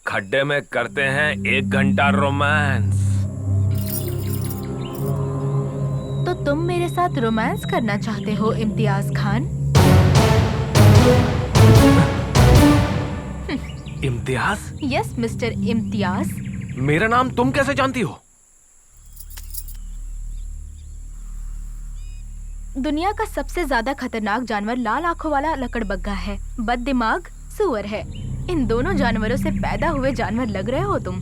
खड्डे में करते हैं 1 घंटा रोमांस। तो तुम मेरे साथ रोमांस करना चाहते हो इम्तियाज खान? इम्तियाज? Yes mister Imtiaz. मेरा नाम तुम कैसे जानती हो? दुनिया का सबसे ज्यादा खतरनाक जानवर लाल आंखों वाला लकड़बग्गा है, बददिमाग सूअर है। इन दोनों जानवरों से पैदा हुए जानवर लग रहे हो तुम।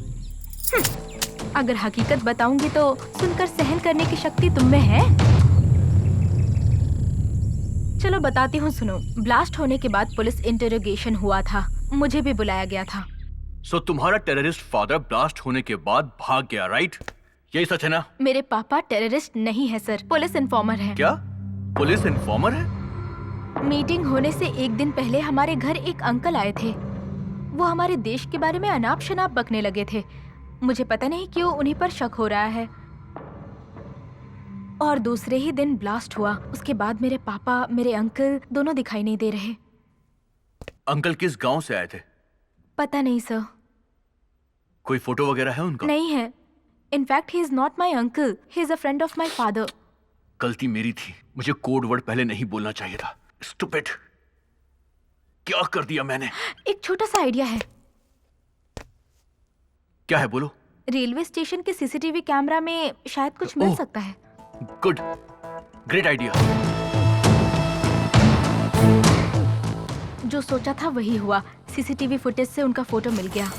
अगर हकीकत बताऊंगी तो सुनकर सहन करने की शक्ति तुम में है? चलो बताती हूँ, सुनो। ब्लास्ट होने के बाद पुलिस इंटरोगेशन हुआ था, मुझे भी बुलाया गया था। सो तुम्हारा टेररिस्ट फादर ब्लास्ट होने के बाद भाग गया, राइट? यही सच है ना? मेरे पापा टेररिस्ट नहीं है सर, पुलिस इन्फॉर्मर है। क्या? पुलिस इन्फॉर्मर है? मीटिंग होने से 1 दिन पहले हमारे घर एक अंकल आए थे। वो हमारे देश के बारे में अनाप शनाप बकने लगे थे। मुझे पता नहीं क्यों उन्हीं पर शक हो रहा है। और दूसरे ही दिन ब्लास्ट हुआ। उसके बाद मेरे पापा, मेरे अंकल दोनों दिखाई नहीं दे रहे। अंकल किस गांव से आए थे? पता नहीं सर। कोई फोटो वगैरह है उनका? नहीं है। In fact he is not my uncle, he is a friend of my father. गलती मेरी थी, मुझे कोड वर्ड पहले नहीं बोलना चाहिए था। स्टूपिड, क्या कर दिया मैंने? एक छोटा सा आइडिया है। क्या है, बोलो। रेलवे स्टेशन के सीसीटीवी कैमरा में शायद कुछ मिल ओह। सकता है। Good, great idea. जो सोचा था वही हुआ। सीसीटीवी फुटेज से उनका फोटो मिल गया।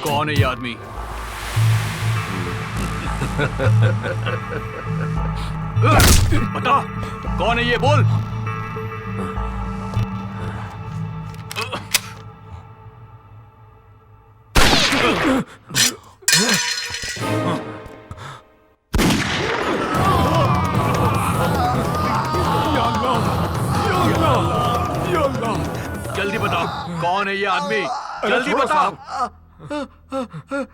कौन है ये आदमी? बता, कौन है ये, बोल। जल्दी बता, कौन है ये आदमी? जल्दी बता।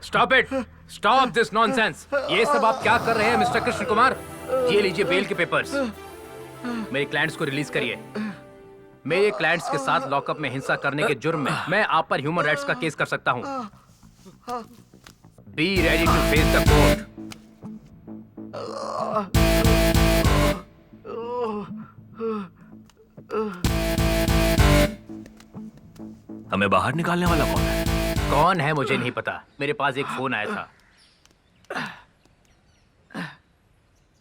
Stop it, stop this nonsense. ये सब आप क्या कर रहे हैं मिस्टर कृष्ण कुमार? ये लीजिए बेल के पेपर्स। मेरे क्लाइंट्स को रिलीज करिए। मेरे क्लाइंट्स के साथ लॉकअप में हिंसा करने के जुर्म में मैं आप पर ह्यूमन राइट्स का केस कर सकता हूं। Be ready to face the court. हमें बाहर निकालने वाला कौन है? कौन है मुझे नहीं पता। मेरे पास एक फोन आया था।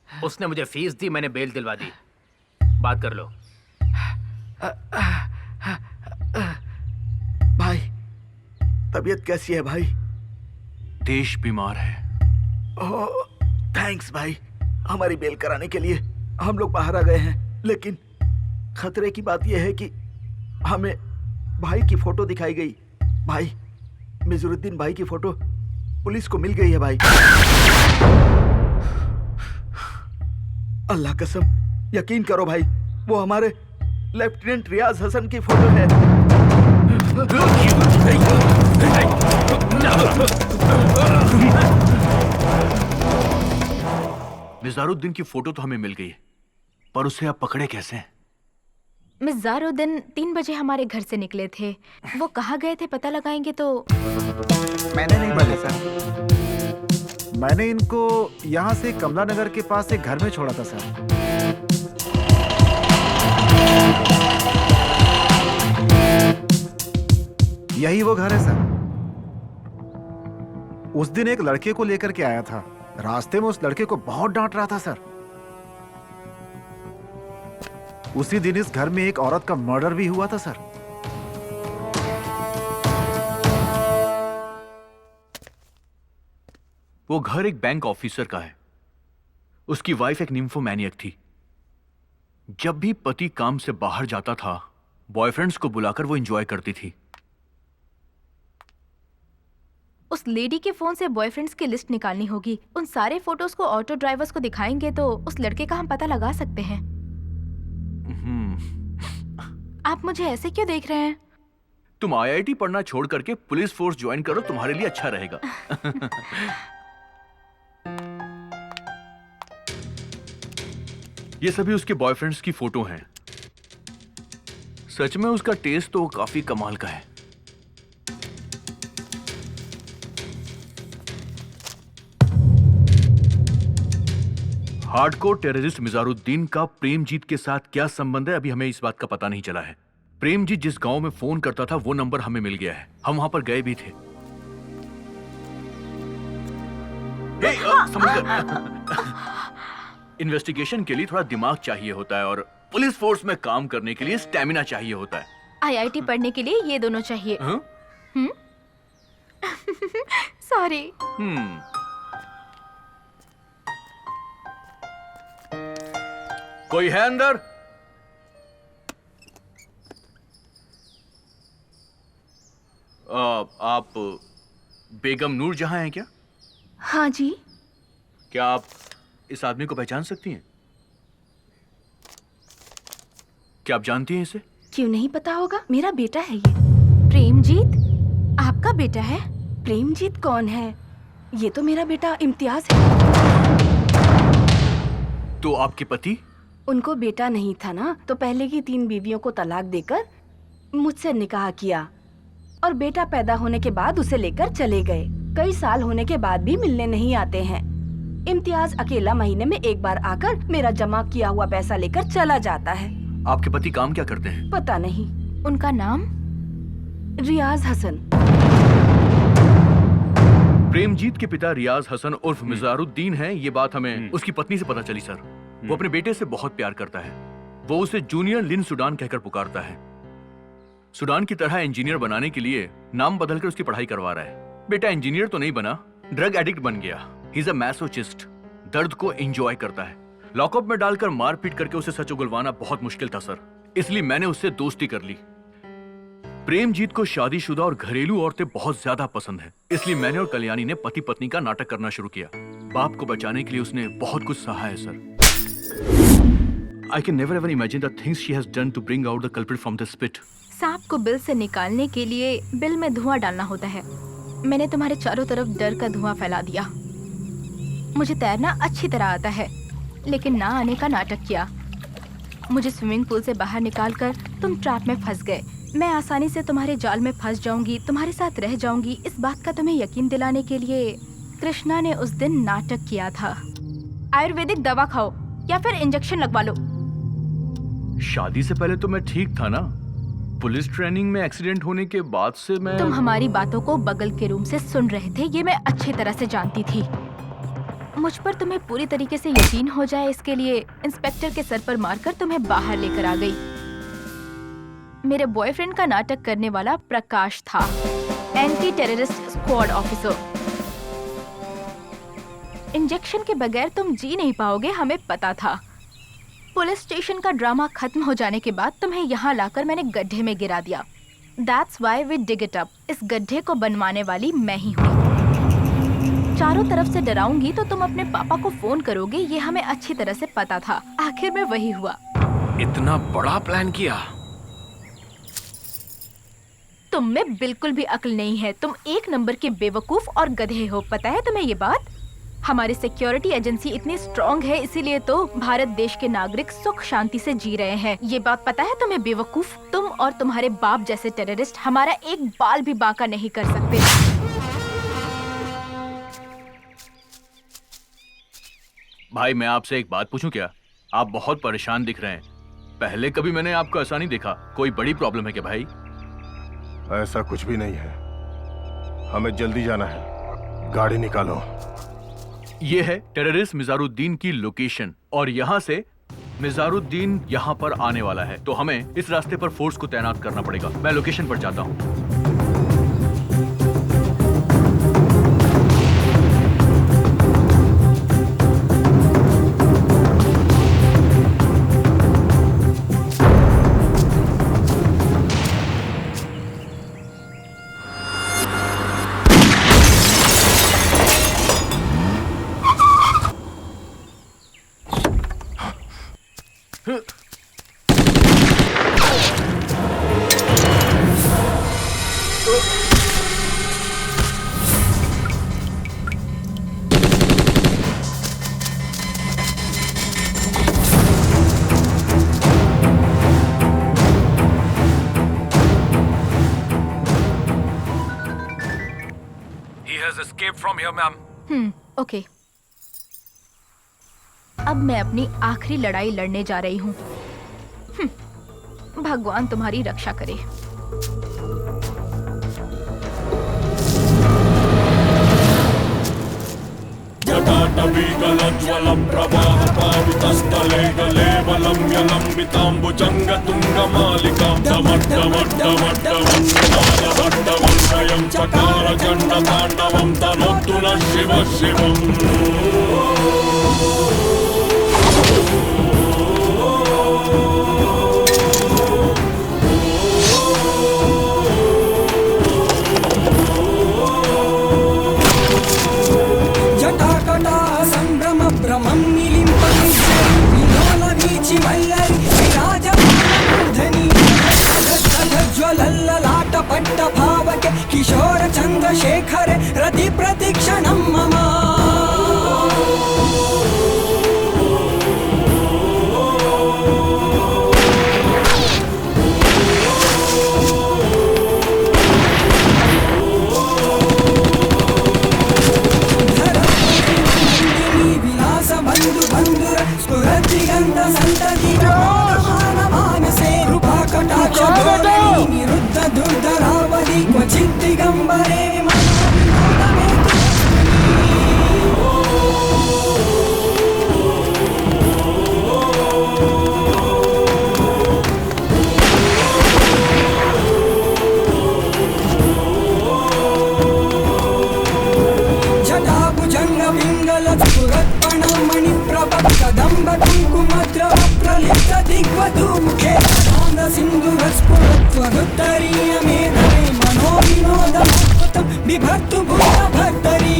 उसने मुझे फीस दी, मैंने बेल दिलवा दी। बात कर लो। भाई, तबीयत कैसी है भाई? देश बीमार है। ओह, थैंक्स भाई। हमारी बेल कराने के लिए हम लोग बाहर आ गए हैं, लेकिन खतरे की बात यह है कि हमें भाई की फोटो दिखाई गई। भाई, मिजरुद्दीन भाई की फोटो पुलिस को मिल गई है भाई। अल्लाह कसम, यकीन करो भाई, वो हमारे लेफ्टिनेंट रियाज हसन की फोटो है। मिजारुद्दीन की फोटो तो हमें मिल गई है, पर उसे आप पकड़े कैसे हैं? मिज़ारुद्दीन 3 बजे हमारे घर से निकले थे। वो कहाँ गए थे पता लगाएंगे तो। मैंने नहीं बोला सर। मैंने इनको यहाँ से कमला नगर के पास एक घर में छोड़ा था सर। यही वो घर है सर। उस दिन एक लड़के को लेकर के आया था। रास्ते में उस लड़के को बहुत डांट रहा था सर। उसी दिन इस घर में एक औरत का मर्डर भी हुआ था सर। वो घर एक बैंक ऑफिसर का है। उसकी वाइफ एक निम्फोमैनियक थी। जब भी पति काम से बाहर जाता था, बॉयफ्रेंड्स को बुलाकर वो एंजॉय करती थी। उस लेडी के फोन से बॉयफ्रेंड्स की लिस्ट निकालनी होगी। उन सारे फोटोज को ऑटो ड्राइवर्स को दिखाएंगे तो उस लड़के का हम पता लगा सकते हैं। आप मुझे ऐसे क्यों देख रहे हैं? तुम आईआईटी पढ़ना छोड़ करके पुलिस फोर्स ज्वाइन करो, तुम्हारे लिए अच्छा रहेगा। ये सभी उसके बॉयफ्रेंड्स की फोटो हैं। सच में उसका टेस्ट तो काफी कमाल का है। हार्डकोर टेररिस्ट मिजारुद्दीन का प्रेमजीत के साथ क्या संबंध है, अभी हमें इस बात का पता नहीं चला है। प्रेमजीत जिस गांव में फोन करता था वो नंबर हमें मिल गया है। हम वहां पर गए भी थे। इन्वेस्टिगेशन के लिए थोड़ा दिमाग चाहिए होता है और पुलिस फोर्स में काम करने के लिए स्टेमिना चाहिए होता है। आईआईटी पढ़ने के लिए ये दोनों चाहिए। सॉरी। कोई है अंदर? आप बेगम नूर जहां हैं क्या? हाँ जी। क्या आप इस आदमी को पहचान सकती हैं? क्या आप जानती हैं इसे? क्यों नहीं पता होगा, मेरा बेटा है ये। प्रेमजीत आपका बेटा है? प्रेमजीत कौन है? ये तो मेरा बेटा इम्तियाज है। तो आपके पति? उनको बेटा नहीं था ना, तो पहले की 3 बीवियों को तलाक देकर मुझसे निकाह किया और बेटा पैदा होने के बाद उसे लेकर चले गए। कई साल होने के बाद भी मिलने नहीं आते हैं। इम्तियाज अकेला महीने में एक बार आकर मेरा जमा किया हुआ पैसा लेकर चला जाता है। आपके पति काम क्या करते हैं? पता नहीं। उनका नाम? रियाज हसन। प्रेमजीत के पिता रियाज हसन उर्फ मिजारुद्दीन हैं। ये बात हमें उसकी पत्नी से पता चली सर। वो अपने बेटे से बहुत प्यार करता है। वो उसे जूनियर लिन सुडान कहकर पुकारता है। सुडान की तरह इंजीनियर बनाने के लिए नाम बदलकर उसकी पढ़ाई करवा रहा है। बेटा इंजीनियर तो नहीं बना, ड्रग एडिक्ट बन गया। ही इज अ मैसोचिस्ट, दर्द को एंजॉय करता है। लॉकअप में डालकर मारपीट करके उसे सच उगलवाना बहुत मुश्किल था सर, इसलिए मैंने उससे दोस्ती कर ली। प्रेमजीत को शादीशुदा और घरेलू औरतें बहुत ज्यादा पसंद है, इसलिए मैंने और कल्याणी ने पति पत्नी का नाटक करना शुरू किया। बाप को बचाने के लिए उसने बहुत कुछ सहा है sir. I can never ever imagine the things she has done to bring out the culprit from the pit. सांप को बिल से निकालने के लिए बिल में धुआं डालना होता है। मैंने तुम्हारे चारों तरफ डर का धुआं फैला दिया। मुझे तैरना अच्छी तरह आता है, लेकिन ना आने का नाटक किया। मुझे स्विमिंग पूल से बाहर निकालकर तुम ट्रैप में फंस गए। मैं आसानी से तुम्हारे जाल में फंस जाऊंगी, तुम्हारे साथ रह जाऊंगी, इस बात का तुम्हें यकीन दिलाने के लिए कृष्णा ने उस दिन नाटक किया था। आयुर्वेदिक दवा खाओ या फिर इंजेक्शन लगवा लो। शादी से पहले तो मैं ठीक था ना। पुलिस ट्रेनिंग में एक्सीडेंट होने के बाद से मैं... तुम हमारी बातों को बगल के रूम से सुन रहे थे, ये मैं अच्छी तरह से जानती थी। मुझ पर तुम्हें पूरी तरीके से यकीन हो जाए, इसके लिए इंस्पेक्टर के सर पर मारकर तुम्हें बाहर लेकर आ गई। मेरे बॉयफ्रेंड का नाटक करने वाला प्रकाश था, anti terrorist squad officer. Injection के बगैर तुम जी नहीं पाओगे, हमें पता था। पुलिस स्टेशन का ड्रामा खत्म हो जाने के बाद तुम्हें यहाँ लाकर मैंने गड्ढे में गिरा दिया। That's why we dig it up. इस गड्ढे को बनवाने वाली मैं ही हूँ। चारों तरफ से डराऊंगी तो तुम अपने पापा को फोन करोगे, ये हमें अच्छी तरह से पता था। आखिर में वही हुआ। इतना बड़ा प्लान किया? तुम में बिल्कुल भी अक्ल नहीं है। तुम एक नंबर के बेवकूफ और गधे हो, पता है तुम्हें ये बात? हमारी सिक्योरिटी एजेंसी इतनी स्ट्रॉन्ग है, इसीलिए तो भारत देश के नागरिक सुख शांति से जी रहे हैं। ये बात पता है तुम्हें बेवकूफ? तुम और तुम्हारे बाप जैसे टेररिस्ट हमारा एक बाल भी बांका नहीं कर सकते। भाई मैं आपसे एक बात पूछूं क्या? आप बहुत परेशान दिख रहे हैं। पहले कभी मैंने आपको ऐसा नहीं देखा। कोई बड़ी प्रॉब्लम है क्या भाई? ऐसा कुछ भी नहीं है। हमें जल्दी जाना है, गाड़ी निकालो। ये है टेररिस्ट मिजारुद्दीन की लोकेशन और यहाँ से मिजारुद्दीन यहाँ पर आने वाला है, तो हमें इस रास्ते पर फोर्स को तैनात करना पड़ेगा। मैं लोकेशन पर जाता हूँ। ओके। अब मैं अपनी आखिरी लड़ाई लड़ने जा रही हूँ। भगवान तुम्हारी रक्षा करे। जटाटवीगलज्ज्वलं प्रवाहपावितस्थले गलेवलं यलम्बिताम्बुजङ्गतुङ्गमालिकां डमड्डमड्डमड्डमड्डमड्डमड्डमड्डमं चकारचण्डताण्डवं तनोतु नः शिवः शिवम्। किशोर चंद्रशेखर रति प्रतीक्षणं मम। विश्वाम्बरे विमलविनोदमेतु जटाभुजङ्ग पिङ्गलस्फुरत्पणमणिप्रभक्कदम्ब कुङ्कुमद्रव प्रलिप्त दिग्वधूमुखे सिन्धुरस्फुरत्वरुत्तरीयमेधवे मनोविनोदमद्भुतं बिभर्तु भूतभर्तरी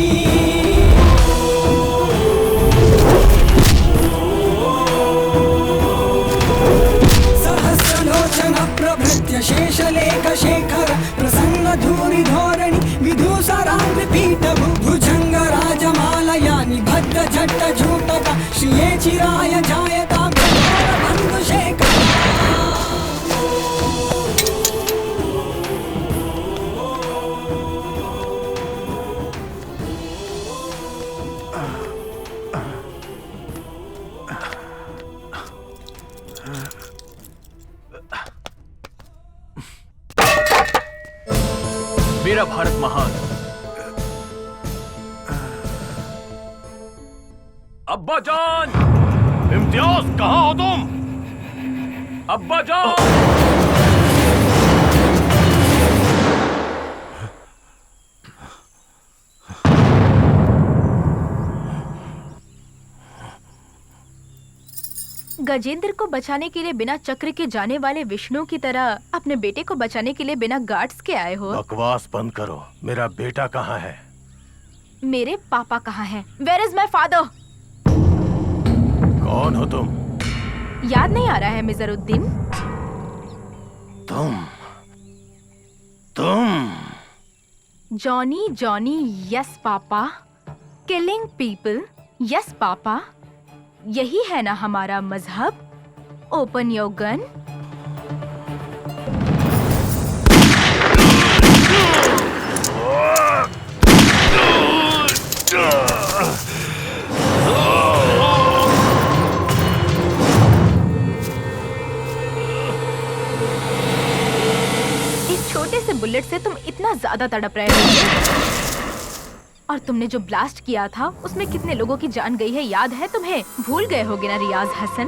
सहस्रलोचन प्रभृत्य शेषलेखशेखर प्रसन्न धूरि धोरणि विधूसराङ्गपीठ भुजङ्ग राजमालया निबद्ध झट्ट झूटक श्रिये चिराय जायता बन्धुशेखर मेरा भारत महान। अब्बा जान, इम्तियाज कहाँ हो तुम? अब्बा जान। गजेंद्र को बचाने के लिए बिना चक्र के जाने वाले विष्णु की तरह अपने बेटे को बचाने के लिए बिना गार्ड्स के आए हो। बकवास बंद करो। मेरा बेटा कहाँ है? मेरे पापा कहाँ हैं? Where is my father? कौन हो तुम? याद नहीं आ रहा है मिजरुद्दीन? तुम Johnny Johnny yes papa, killing people yes papa, यही है ना हमारा मजहब? Open your gun. इस छोटे से बुलेट से तुम इतना ज्यादा तड़प रहे हो। और तुमने जो ब्लास्ट किया था उसमें कितने लोगों की जान गई है याद है तुम्हें? भूल गए होगे ना रियाज हसन?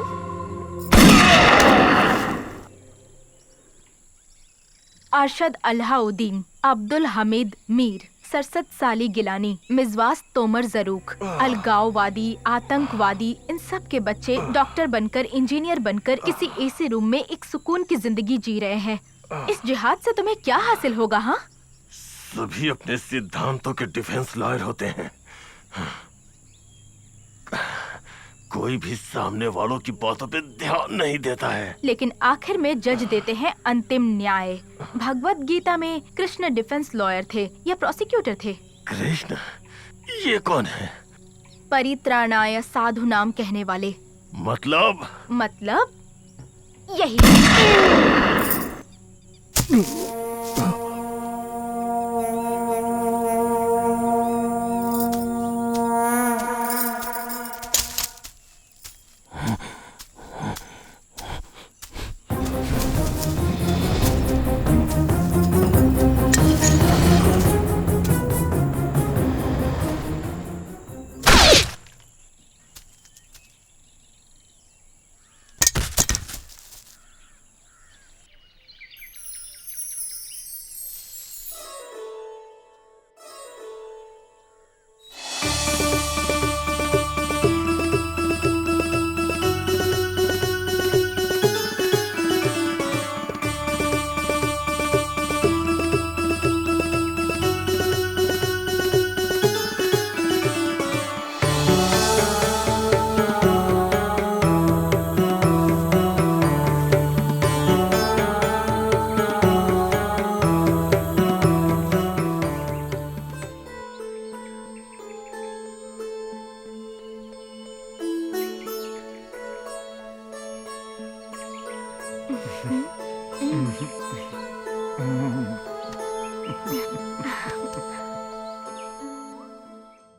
अरशद अल्लाउद्दीन, अब्दुल हमीद मीर, सरसद साली गिलानी, मिजवास तोमर जरूक, अलगाववादी, आतंकवादी, इन सब के बच्चे डॉक्टर बनकर, इंजीनियर बनकर किसी एसी रूम में एक सुकून की जिंदगी जी रहे हैं। इस जिहाद से तुम्हें क्या हासिल होगा? हाँ, सभी अपने सिद्धांतों के डिफेंस लॉयर होते हैं। कोई भी सामने वालों की बातों पे ध्यान नहीं देता है, लेकिन आखिर में जज देते हैं अंतिम न्याय। भगवत गीता में कृष्ण डिफेंस लॉयर थे या प्रोसिक्यूटर थे? कृष्ण? ये कौन है? परित्राणाय साधु नाम कहने वाले। मतलब यही।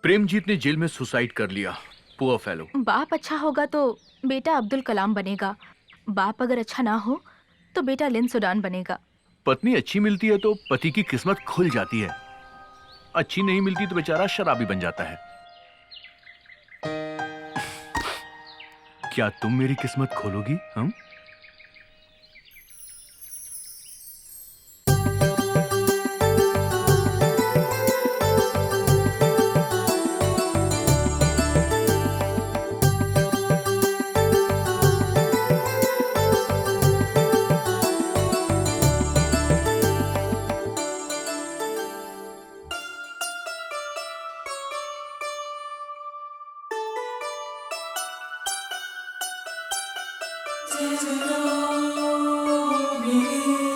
प्रेमजीत ने जेल में सुसाइड कर लिया। Poor fellow. बाप अच्छा होगा तो बेटा अब्दुल कलाम बनेगा, बाप अगर अच्छा ना हो तो बेटा लिन सुडान बनेगा। पत्नी अच्छी मिलती है तो पति की किस्मत खुल जाती है। अच्छी नहीं मिलती तो बेचारा शराबी बन जाता है। क्या तुम मेरी किस्मत खोलोगी? हम Tell me